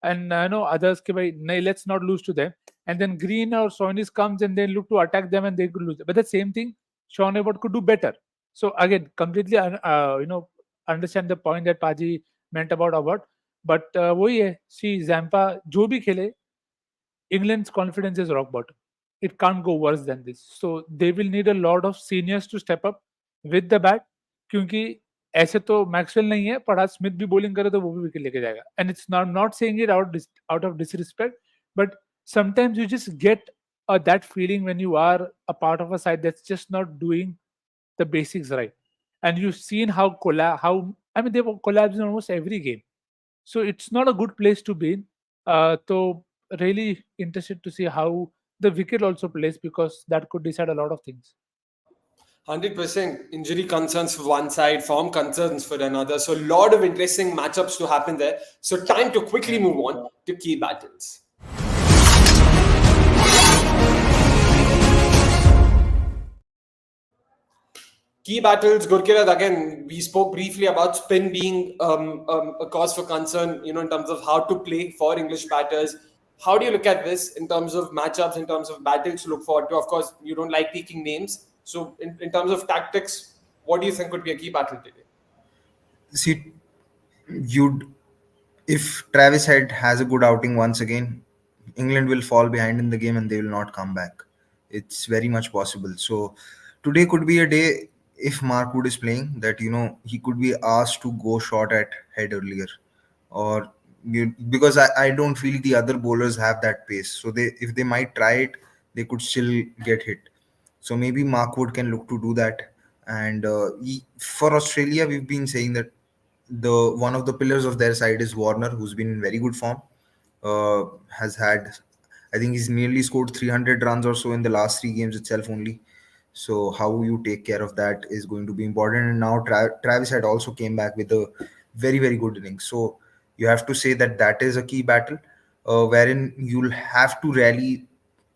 [SPEAKER 2] and others. Okay, bhai, nahi, let's not lose to them. And then Green or Sonis comes and they look to attack them and they could lose. But the same thing, Sean Abbott could do better. So again, completely, understand the point that Paji meant about Abbott. But वही है, see Zampa जो भी खेले, England's confidence is rock bottom. It can't go worse than this. So they will need a lot of seniors to step up with the bat. क्योंकि ऐसे तो Maxwell नहीं है, पर आज स्मिथ भी बॉलिंग करे तो वो भी विकेट लेके जाएगा. And it's not saying it out of disrespect, but sometimes you just get that feeling when you are a part of a side that's just not doing the basics right. And you've seen how I mean they've collapsed in almost every game. So it's not a good place to be in. So really interested to see how the wicket also plays, because that could decide a lot of things.
[SPEAKER 1] 100% injury concerns for one side, form concerns for another. So, a lot of interesting matchups to happen there. So, time to quickly move on to key battles. Key battles, Gurkirat, again, we spoke briefly about spin being a cause for concern, in terms of how to play for English batters. How do you look at this in terms of matchups, in terms of battles to look forward to? Of course, you don't like picking names. So, in terms of tactics, what do you think would be a key battle today?
[SPEAKER 3] See, you'd if Travis Head has a good outing once again, England will fall behind in the game and they will not come back. It's very much possible. So today could be a day, if Mark Wood is playing, that he could be asked to go short at Head earlier, or because I don't feel the other bowlers have that pace. So if they might try it, they could still get hit. So maybe Mark Wood can look to do that. And for Australia, we've been saying that the one of the pillars of their side is Warner, who's been in very good form. Has had, I think he's nearly scored 300 runs or so in the last 3 games itself only. So how you take care of that is going to be important. And now Travis had also came back with a very very good innings. So you have to say that that is a key battle, wherein you'll have to rally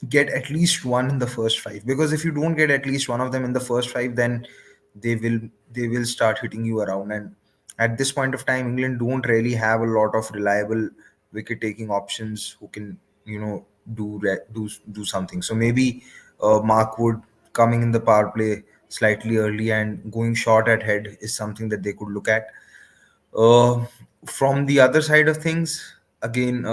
[SPEAKER 3] get at least one in the first five, because if you don't get at least one of them in the first five, then they will they will start hitting you around. And at this point of time, England don't really have a lot of reliable wicket taking options who can do something. So maybe Mark Wood coming in the power play slightly early and going short at Head is something that they could look at. uh, from the other side of things, again,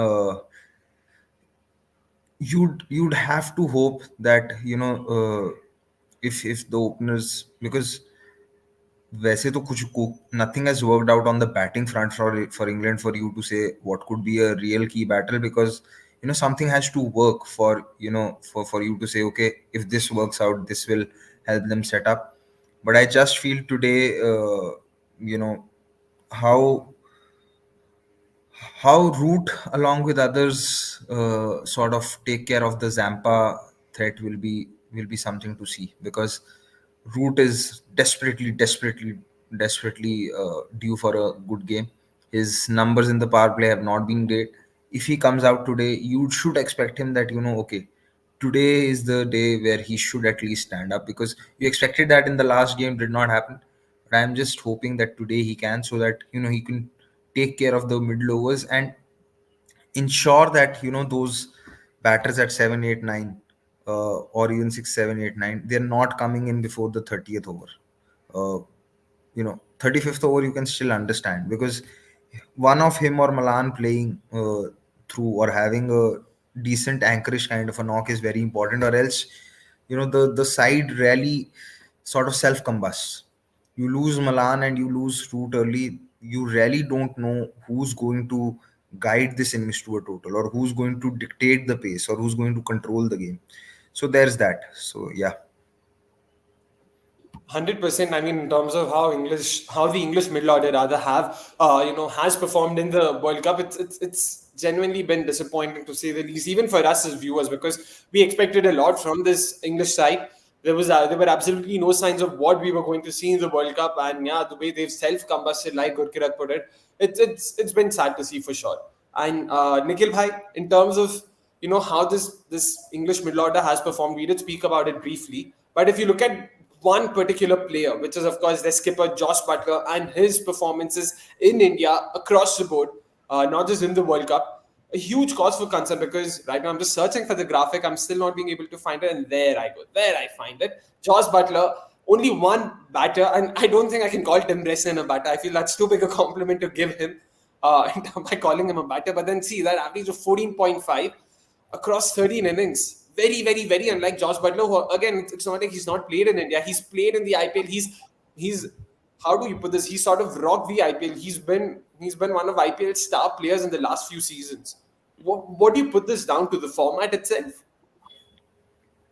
[SPEAKER 3] you'd have to hope that if the openers, because वैसे तो कुछ nothing has worked out on the batting front for England for you to say what could be a real key battle, because something has to work for for you to say, okay, if this works out, this will help them set up. But I just feel today, you know how Root, along with others, sort of take care of the Zampa threat will be something to see, because Root is desperately due for a good game. His numbers in the power play have not been great. If he comes out today, you should expect him that okay, today is the day where he should at least stand up, because you expected that in the last game, did not happen. But I'm just hoping that today he can, so that he can take care of the middle overs and ensure that those batters at 7 8 9, or even 6 7 8 9, they're not coming in before the 30th over. 35th over you can still understand, because one of him or Malan playing through, or having a decent anchorage kind of a knock, is very important, or else the side really sort of self combusts. You lose Malan and you lose Root early. You really don't know who's going to guide this innings to a total, or who's going to dictate the pace, or who's going to control the game. So there's that. So yeah.
[SPEAKER 1] 100%. I mean, in terms of how the English middle order rather have, has performed in the World Cup, it's genuinely been disappointing to say the least, even for us as viewers, because we expected a lot from this English side. There were absolutely no signs of what we were going to see in the World Cup, and yeah, the way they've self-combusted, like Gurkirat put it, it's been sad to see for sure. And Nikhil bhai, in terms of how this English middle order has performed, we did speak about it briefly. But if you look at one particular player, which is of course their skipper Josh Butler, and his performances in India across the board, not just in the World Cup, a huge cause for concern, because right now I'm just searching for the graphic, I'm still not being able to find it, and there I find it. Josh Butler, only one batter, and I don't think I can call Tim Bresnan a batter. I feel that's too big a compliment to give him by calling him a batter. But then see that average of 14.5 across 13 innings. Very, very, very unlike Josh Butler, who again, it's not like he's not played in India. He's played in the IPL. He's how do you put this? He's sort of rocked the IPL. He's been one of IPL's star players in the last few seasons. What do you put this down to? The format itself?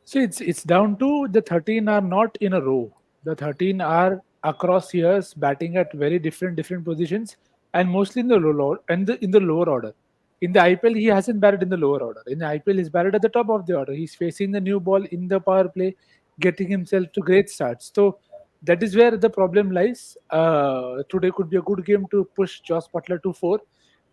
[SPEAKER 2] So it's down to the 13 are not in a row. The 13 are across years batting at very different positions, and mostly in the lower and in the lower order. In the IPL, he hasn't batted in the lower order. In the IPL, he's batted at the top of the order. He's facing the new ball in the power play, getting himself to great starts. So that is where the problem lies. Today could be a good game to push Josh Butler to four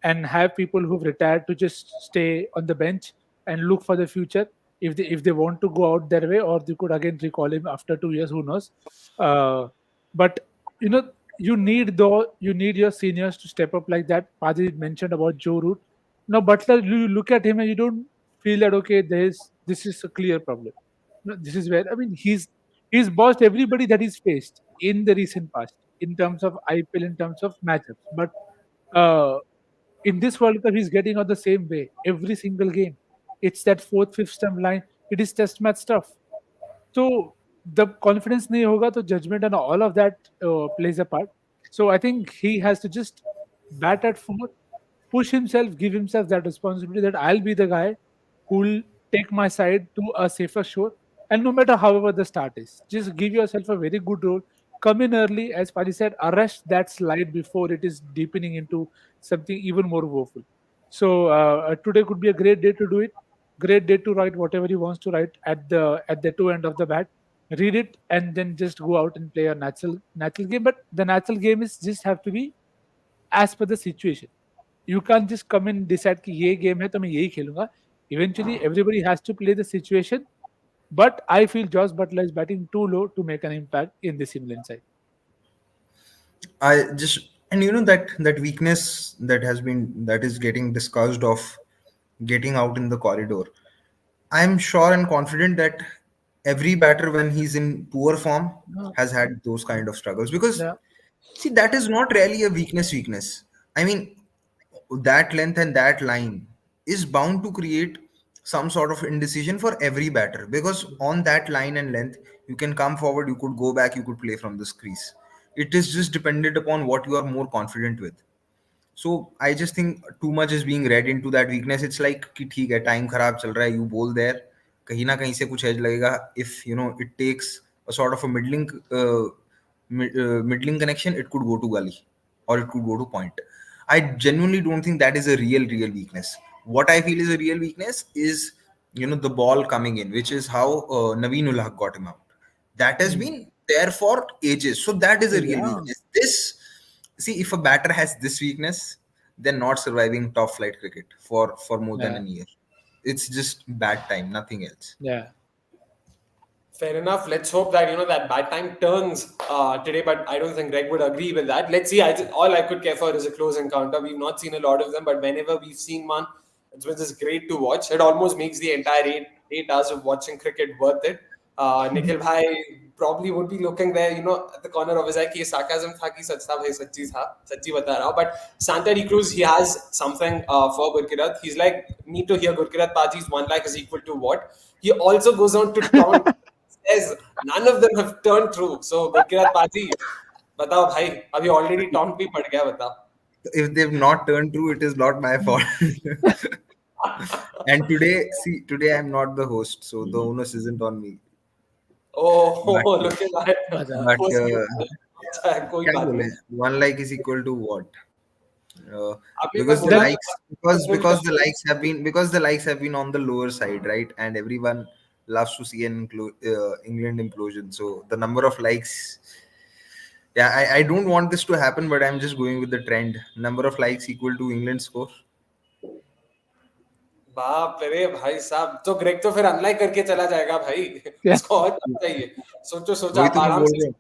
[SPEAKER 2] and have people who've retired to just stay on the bench and look for the future if they want to go out their way, or they could again recall him after 2 years. Who knows? But you know, you need your seniors to step up like that. Paddy mentioned about Joe Root. Now Butler, you look at him and you don't feel that okay, this is a clear problem. No, this is where I mean he's bossed everybody that he's faced in the recent past in terms of IPL, in terms of matchups. But uh, in this World Cup, he's getting out the same way every single game. It's that fourth, fifth stump line. It is test match stuff. So the confidence nahi hoga, to judgment and all of that plays a part. So I think he has to just bat at four, push himself, give himself that responsibility that I'll be the guy who'll take my side to a safer shore. And no matter however the start is, just give yourself a very good role. Come in early, as Padi said, arrest that slide before it is deepening into something even more woeful. So today could be a great day to do it. Great day to write whatever he wants to write at the two end of the bat. Read it and then just go out and play a natural game. But the natural game is just have to be as per the situation. You can't just come and decide कि ये game है तो मैं यही खेलूंगा. Eventually, everybody has to play the situation. But I feel Josh Butler is batting too low to make an impact in this England side.
[SPEAKER 3] I just, and that weakness that is getting discussed of getting out in the corridor. I'm sure and confident that every batter, when he's in poor form,
[SPEAKER 2] No.
[SPEAKER 3] has had those kind of struggles, because
[SPEAKER 2] Yeah.
[SPEAKER 3] see, that is not really a weakness. I mean, that length and that line is bound to create some sort of indecision for every batter, because on that line and length you can come forward, you could go back, you could play from the crease. It is just dependent upon what you are more confident with. So I just think too much is being read into that weakness. It's like कि ठीक है, time खराब चल रहा है, you bowl there, कहीं ना कहीं से कुछ edge लगेगा. If it takes a sort of a middling connection, it could go to gully, or it could go to point. I genuinely don't think that is a real weakness. What I feel is a real weakness is the ball coming in, which is how Naveen ul Haq got him out. That has been there for ages. So that is a real
[SPEAKER 2] Yeah.
[SPEAKER 3] weakness. See, if a batter has this weakness, then not surviving top flight cricket for more than
[SPEAKER 2] Yeah.
[SPEAKER 3] a year. It's just bad time, nothing else.
[SPEAKER 2] Yeah.
[SPEAKER 1] Fair enough. Let's hope that that bad time turns today, but I don't think Greg would agree with that. Let's see. All I could care for is a close encounter. We've not seen a lot of them, but whenever we've seen one, it's been just great to watch. It almost makes the entire eight hours of watching cricket worth it. Nikhil bhai probably would be looking there, at the corner of his eye, कि ये sarcasm था कि सच था भाई, सच्ची बता रहा हूँ. But Santa Di Cruz, he has something for Gurkirat. He's like, need to hear Gurkirat Paji's 1 lakh is equal to what? He also goes on to taunt guys, none of them have turned true. So Gurkirat Paji, बताओ भाई, अभी already taunt भी पड़ गया, बताओ.
[SPEAKER 3] If they've not turned true, it is not my fault. And today, see, today I'm not the host, so the onus isn't on me.
[SPEAKER 1] Oh,
[SPEAKER 3] But
[SPEAKER 1] look at that.
[SPEAKER 2] मजा.
[SPEAKER 3] but
[SPEAKER 1] Host की अच्छा है, कोई
[SPEAKER 3] क्या
[SPEAKER 1] बात
[SPEAKER 3] बोले?
[SPEAKER 1] नहीं.
[SPEAKER 3] 1 like is equal to what?
[SPEAKER 1] अभी मैं
[SPEAKER 3] Because the
[SPEAKER 1] बोला
[SPEAKER 2] That,
[SPEAKER 1] कि
[SPEAKER 3] likes
[SPEAKER 1] different
[SPEAKER 3] because the
[SPEAKER 1] customer.
[SPEAKER 3] likes have been on the lower side, right? And everyone loves to see an England implosion. So the number of likes, yeah, I don't want this to happen, but I'm just going with the trend. Number of likes equal to England score.
[SPEAKER 1] बाप रे भाई साहब, तो Greg तो फिर unlike करके चला जाएगा भाई.
[SPEAKER 2] yeah.
[SPEAKER 1] उसको और क्या चाहिए? सोचो सोचो,
[SPEAKER 3] वही
[SPEAKER 1] आप
[SPEAKER 3] तो मैं
[SPEAKER 1] आराम
[SPEAKER 3] बोल
[SPEAKER 1] से,
[SPEAKER 3] रहा हूँ.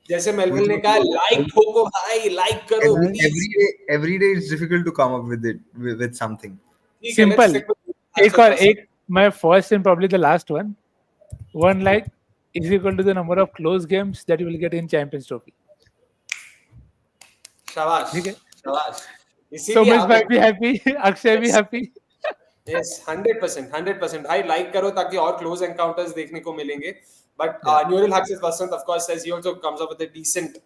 [SPEAKER 1] जैसे
[SPEAKER 3] वही
[SPEAKER 1] मेलविल
[SPEAKER 3] तो
[SPEAKER 1] ने
[SPEAKER 3] मैं
[SPEAKER 1] कहा,
[SPEAKER 3] बोल रहा
[SPEAKER 1] लाइक
[SPEAKER 3] हूँ.
[SPEAKER 1] ठोको भाई, लाइक करो please.
[SPEAKER 3] Every day it's difficult to come up with it with something.
[SPEAKER 1] ठीक है, लेट्स
[SPEAKER 2] Simple.
[SPEAKER 1] स्टिक विद
[SPEAKER 2] एक और
[SPEAKER 1] Hassan.
[SPEAKER 2] एक, my first and probably the last one. 1 like is equal to the number of close games that you will get in Champions Trophy.
[SPEAKER 1] शाबाश,
[SPEAKER 2] ठीक है?
[SPEAKER 1] शाबाश. इसीलिए
[SPEAKER 2] Somesh
[SPEAKER 1] आप
[SPEAKER 2] might be happy, Akshay be happy.
[SPEAKER 1] Yes, 100%, 100%. भाई like करो ताकि और क्लोज एनकाउंटर्स देखने को मिलेंगे. But
[SPEAKER 2] Yeah.
[SPEAKER 1] Neural Haxis Vasant, of course, says he also comes up with a decent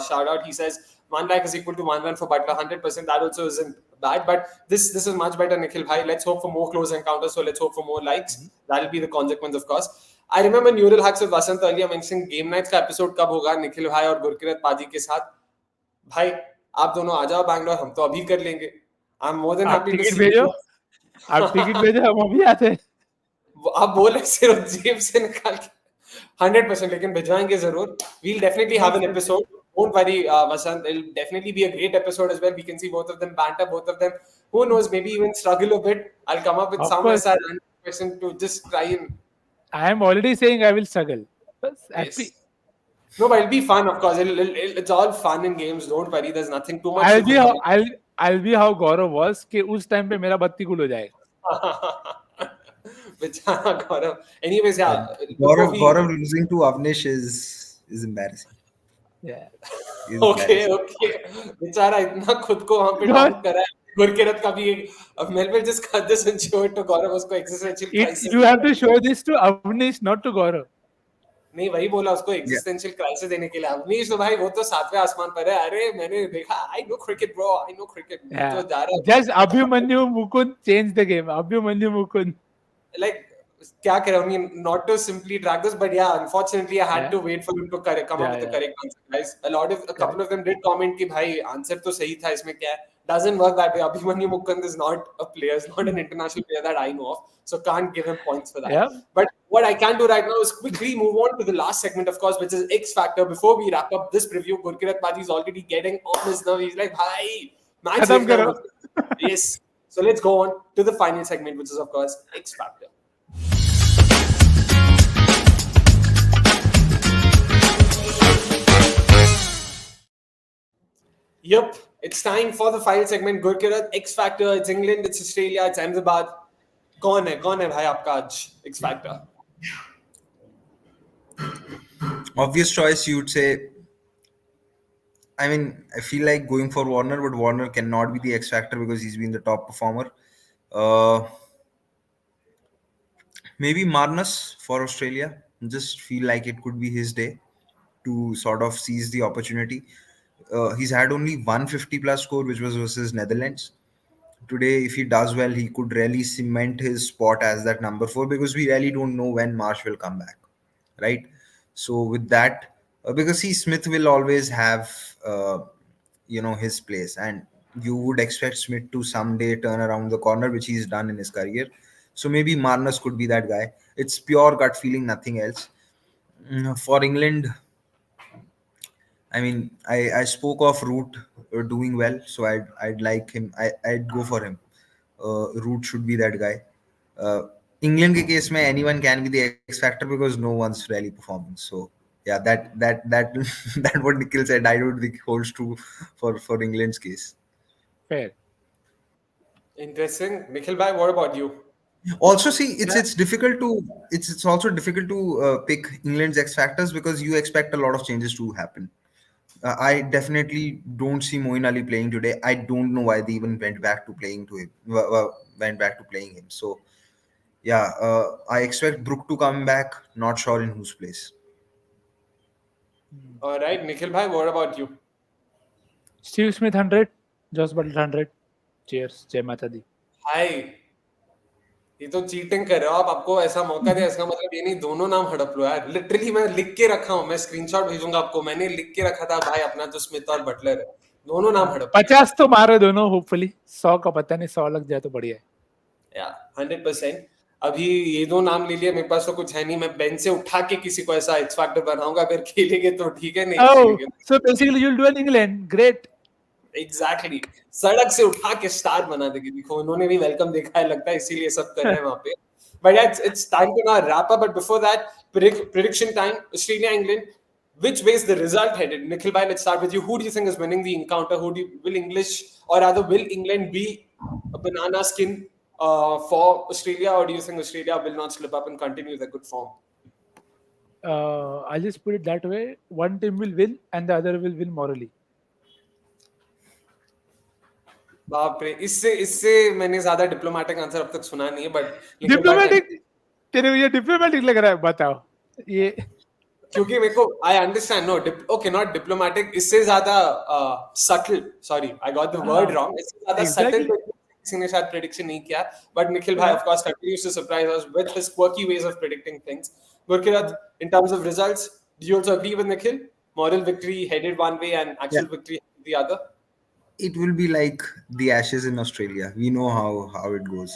[SPEAKER 1] shout out. He says 1 like is equal to 1 run for Butler, 100%. That also isn't bad. But this is much better, Nikhil bhai. Let's hope for more close encounters. So let's hope for more likes. That'll be the consequence, of course. I remember Neural Haxis Vasant earlier mentioning Game Nights का episode कब होगा निखिल भाई और गुरकिरत पाजी के साथ. भाई आप दोनों आ जाओ बैंगलोर, हम तो अभी कर लेंगे. I'm more than
[SPEAKER 2] आप
[SPEAKER 1] happy to
[SPEAKER 2] टिकट
[SPEAKER 1] see
[SPEAKER 2] भेजो,
[SPEAKER 1] you.
[SPEAKER 2] आप टिकट भेजो, हम अभी आते हैं.
[SPEAKER 1] आप बोले सिर्फ जेब से निकाल के. 100%, लेकिन भिजवाएंगे जरूर. We'll definitely have an episode. Don't worry, Vasant. It'll definitely be a great episode as well. We can see both of them banter, both of them. Who knows? Maybe even struggle a bit. I'll come up with
[SPEAKER 2] Of
[SPEAKER 1] some
[SPEAKER 2] course,
[SPEAKER 1] ऐसा random question to just try and
[SPEAKER 2] I am already saying I will struggle. बस happy.
[SPEAKER 1] yes. No, but it'll be fun, of course. It's all fun and games. Don't worry. There's nothing too much to
[SPEAKER 2] I'll be how
[SPEAKER 1] worry.
[SPEAKER 2] I'll be how Gaurav was कि उस time पे मेरा बत्ती गुल हो जाएगा.
[SPEAKER 1] बेचारा Gaurav. Anyways,
[SPEAKER 3] Yeah.
[SPEAKER 1] yeah. Before we
[SPEAKER 3] Gaurav losing to Avnish is embarrassing.
[SPEAKER 2] Yeah.
[SPEAKER 3] Is
[SPEAKER 1] okay
[SPEAKER 3] embarrassing.
[SPEAKER 1] Okay, बेचारा इतना खुद को वहां पे
[SPEAKER 2] God,
[SPEAKER 1] डाउन करा है. गुरकिरत का भी एक, अब Melville just cut this and show it to Gaurav, उसको existential crisis.
[SPEAKER 2] you have to show this to Avnish, not to Gaurav.
[SPEAKER 1] नहीं, वही बोला उसको
[SPEAKER 3] Yeah.
[SPEAKER 1] एक्जिस्टेंशियल क्राइसिस देने के लिए. अवनीश तो भाई वो तो सातवें आसमान पर है. अरे मैंने देखा, I know cricket bro, I know cricket.
[SPEAKER 2] Yeah.
[SPEAKER 1] तो जा रहा है
[SPEAKER 2] Just Abhimanyu Mukund changed the game. Abhimanyu Mukund.
[SPEAKER 1] like क्या करें. I mean, not to simply drag this, but yeah, unfortunately I had
[SPEAKER 2] Yeah.
[SPEAKER 1] to wait for him to come up
[SPEAKER 2] Yeah,
[SPEAKER 1] with the
[SPEAKER 2] yeah.
[SPEAKER 1] correct answer, guys. A couple
[SPEAKER 2] Correct.
[SPEAKER 1] of them did comment कि भाई answer तो सही था, इसमें क्या है. Doesn't work that way. Abhimanyu Mukund is not a player, is not an international player that I know of, so can't give him points for that.
[SPEAKER 2] Yeah.
[SPEAKER 1] But what I can do right now is quickly move on to the last segment, of course, which is X Factor. Before we wrap up this preview, Gurkirat Paji is already getting on his nerve. He's like, "Bhai, match
[SPEAKER 2] खत्म
[SPEAKER 1] देखना है
[SPEAKER 2] करो.
[SPEAKER 1] मुझे." Yes. So let's go on to the final segment, which is of course X Factor. Yep, it's time for the final segment. Gurkirat, X Factor. It's England, it's Australia, it's Ahmedabad. कौन है भाई आपका आज X Factor?
[SPEAKER 3] Obvious choice, you'd say. I mean, I feel like going for Warner, but Warner cannot be the X factor because he's been the top performer. Maybe Marnus for Australia. Just feel like it could be his day to sort of seize the opportunity. He's had only 150 plus score, which was versus Netherlands. Today, if he does well, he could really cement his spot as that number 4 because we really don't know when Marsh will come back, right? So with that, because Smith will always have his place, and you would expect Smith to someday turn around the corner, which he's done in his career. So maybe Marnus could be that guy. It's pure gut feeling, nothing else. For England, I mean, I spoke of Root doing well, so I'd like him. I'd go for him. Root should be that guy. England के case में anyone can be the X factor because no one's really performing. So yeah, that that what Nikhil said, I don't think holds true for England's case.
[SPEAKER 2] Fair.
[SPEAKER 1] Interesting. Nikhil bhai, what about you?
[SPEAKER 3] Also, see, it's difficult to it's also difficult to pick England's X factors because you expect a lot of changes to happen. I definitely don't see Moeen Ali playing today. I don't know why they even went back to playing him. So Yeah, I expect Brook to come back. Not sure in whose place.
[SPEAKER 1] All right, Nikhil bhai, what about you?
[SPEAKER 2] Steve Smith 100, Josh Butler 100. Cheers, Jai Mata Di.
[SPEAKER 1] Hi. ये तो cheating कर रहे हो आप, आपको ऐसा मौका दिया, इसका मतलब ये नहीं दोनों नाम हड़प लो यार। लिटरली मैं लिख के रखा हूँ, मैं स्क्रीनशॉट भेजूंगा आपको, मैंने लिख के रखा था भाई, अपना तो स्मिथ और बटलर है, दोनों नाम हड़प।
[SPEAKER 2] 50 तो मारे दोनों, होपफुली 100 का पता नहीं, 100 लग जाए तो बढ़िया है।
[SPEAKER 1] या 100%। अभी ये दो नाम ले लिए, मेरे पास तो कुछ है नहीं, मैं बेंच से उठा के किसी को ऐसा एक्स फैक्टर बनाऊंगा, अगर खेलेंगे तो ठीक है, नहीं
[SPEAKER 2] Oh,
[SPEAKER 1] खेलेंगे
[SPEAKER 2] so basically you'll do in England. Great.
[SPEAKER 1] Exactly सड़क से उठा के स्टार बना देंगे। देखो उन्होंने भी वेलकम देखा है लगता है, इसीलिए सब कर रहे हैं वहां पे। But it's time to now wrap up, but before that, prediction time, Australia England, which way is the result headed? Nikhil bhai, let's start with you. Who do you think is winning the encounter? Will English, or rather will England be a banana skin for Australia, or do you think Australia will not slip up and continue their good form?
[SPEAKER 2] I'll just put it that way. One team will win and the other will win morally.
[SPEAKER 1] बाप रे, इससे इससे मैंने ज्यादा diplomatic answer अब तक सुना नहीं है, बट
[SPEAKER 2] डिप्लोमेटिक, तेरे को ये डिप्लोमेटिक लग रहा है, बताओ ये।
[SPEAKER 1] क्योंकि मेरे को I understand, no okay not diplomatic, इससे ज्यादा subtle, sorry I got the word wrong, इससे ज्यादा सटल किसी ने शायद प्रेडिक्शन नहीं किया, बट निखिल भाई of course continues to surprise us with his quirky ways of predicting things. Gurkirat, in terms of results, do you also agree with Nikhil? Moral victory headed one way and actual victory headed the other?
[SPEAKER 3] It will be like the Ashes in Australia. We know how it goes.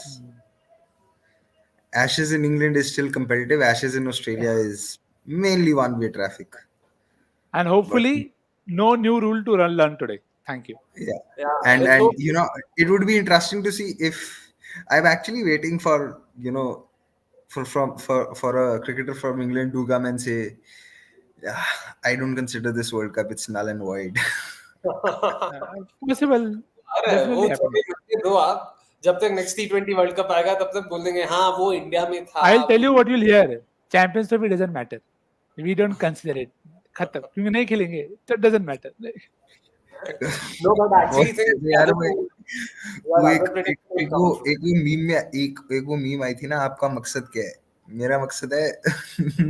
[SPEAKER 3] Ashes in England is still competitive. Ashes in Australia is mainly one-way traffic.
[SPEAKER 2] And hopefully, no new rule to learn today. Thank you.
[SPEAKER 3] Yeah. And you know, it would be interesting to see if I'm actually waiting for, you know, for a cricketer from England to come and say, yeah, I don't consider this World Cup, it's null and void.
[SPEAKER 2] Possible.
[SPEAKER 1] अरे वो
[SPEAKER 2] Definitely happen.
[SPEAKER 1] छोटे बच्चे दो आप, जब तक next T20 world cup आएगा तब तक बोल देंगे हाँ वो इंडिया में था।
[SPEAKER 2] I'll tell you what you'll hear. Champions Trophy doesn't matter. We don't consider it. खत्म, क्योंकि नहीं खेलेंगे तो it doesn't matter.
[SPEAKER 1] No, but actually think
[SPEAKER 3] यार वो एक वो मीम में एक वो मीम आई थी ना, आपका मकसद क्या है? मेरा मकसद है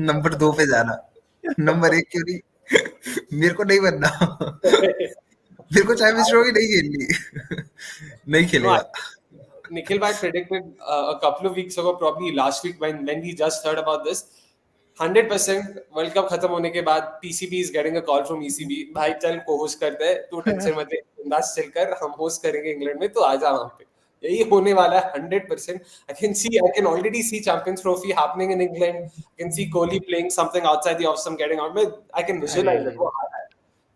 [SPEAKER 3] नंबर 2 पे जाना, नंबर 1 क्यों नहीं? मेरे को नहीं बनना, मेरे को चैंपियंस ट्रॉफी नहीं खेलनी, नहीं खेलेगा।
[SPEAKER 1] Nikhil bhai predicted a couple of weeks ago, probably last week when we just heard about this, 100% world cup खत्म होने के बाद PCB is getting a call from ECB, भाई चल को होस्ट करते हैं, तू टेंशन मत ले, बिंदास चल कर, हम होस्ट करेंगे इंग्लैंड में, तो आ जा वहां पे। यही होने वाला है 100%। I can already see Champions Trophy happening in England. I can see Kohli playing something outside the off stump, getting out. I can visualize it.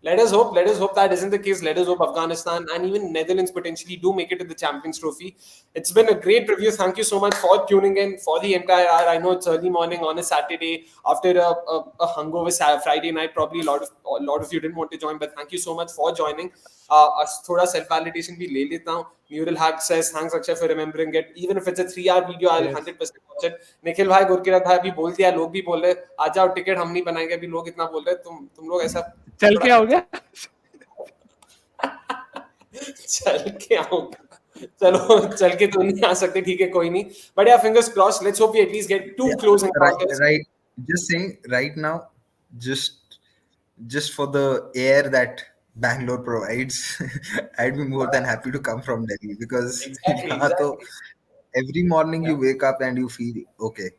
[SPEAKER 1] Let us hope that isn't the case. Let us hope Afghanistan and even Netherlands potentially do make it to the Champions Trophy. It's been a great review. Thank you so much for tuning in for the entire hour. I know it's early morning on a Saturday after a hungover Friday night. Probably a lot of you didn't want to join, but thank you so much for joining. Thoda self-validation bhi le leta hu. Neural Hack says, thanks Akshay for remembering it. Even if it's a 3-hour video, I'll 100% watch it. Nikhil bhai, Gurkirat bhai अभी बोल दिया, लोग भी बोल रहे आ जाओ ticket हम नहीं बनाएंगे, अभी लोग इतना बोल रहे, तुम लोग ऐसा
[SPEAKER 2] चल के आओगे?
[SPEAKER 1] चल के आओगे, चलो चल के तो नहीं आ सकते, ठीक है कोई नहीं, but yeah, fingers crossed, let's hope we at least get 2 close encounters.
[SPEAKER 3] Right, just saying right now, just for the air that Bangalore provides, I'd be more than happy to come from Delhi, because
[SPEAKER 1] Exactly.
[SPEAKER 3] every morning you wake up and you feel okay.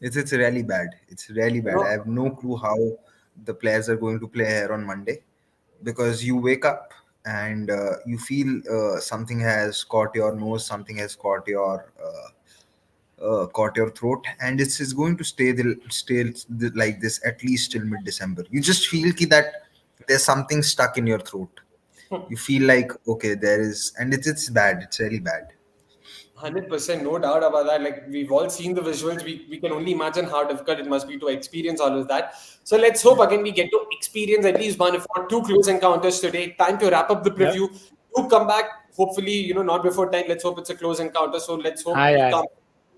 [SPEAKER 3] It's really bad. It's really bad.
[SPEAKER 1] No.
[SPEAKER 3] I have no clue how the players are going to play here on Monday, because you wake up and you feel something has caught your nose, something has caught your throat, and it's going to stay like this at least till mid-December. You just feel that there's something stuck in your throat. You feel like okay, there is, and it's bad. It's really bad.
[SPEAKER 1] 100%, no doubt about that. Like we've all seen the visuals, we can only imagine how difficult it must be to experience all of that. So let's hope again we get to experience at least one, if not 2 close encounters today. Time to wrap up the preview. Do come back, hopefully, not before 10. Let's hope it's a close encounter. So let's hope we come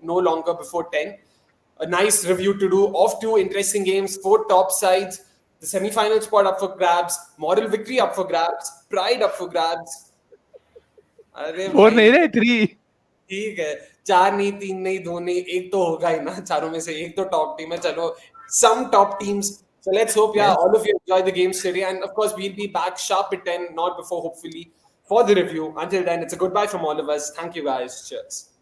[SPEAKER 1] no longer before 10. A nice review to do of 2 interesting games, 4 top sides, the semi-final spot up for grabs, moral victory up for grabs, pride up for grabs.
[SPEAKER 2] 4 नहीं 3.
[SPEAKER 1] ठीक है, 4 नहीं, 3 नहीं, 2 नहीं, एक तो होगा ही ना, चारों में से एक तो टॉप टीम है. चलो, some top teams. So let's hope, yeah,
[SPEAKER 3] Yes.
[SPEAKER 1] all of you enjoy the games today. And of course, we'll be back sharp at 10, not before, hopefully, for the review. Until then, it's a goodbye from all of us. Thank you, guys. Cheers.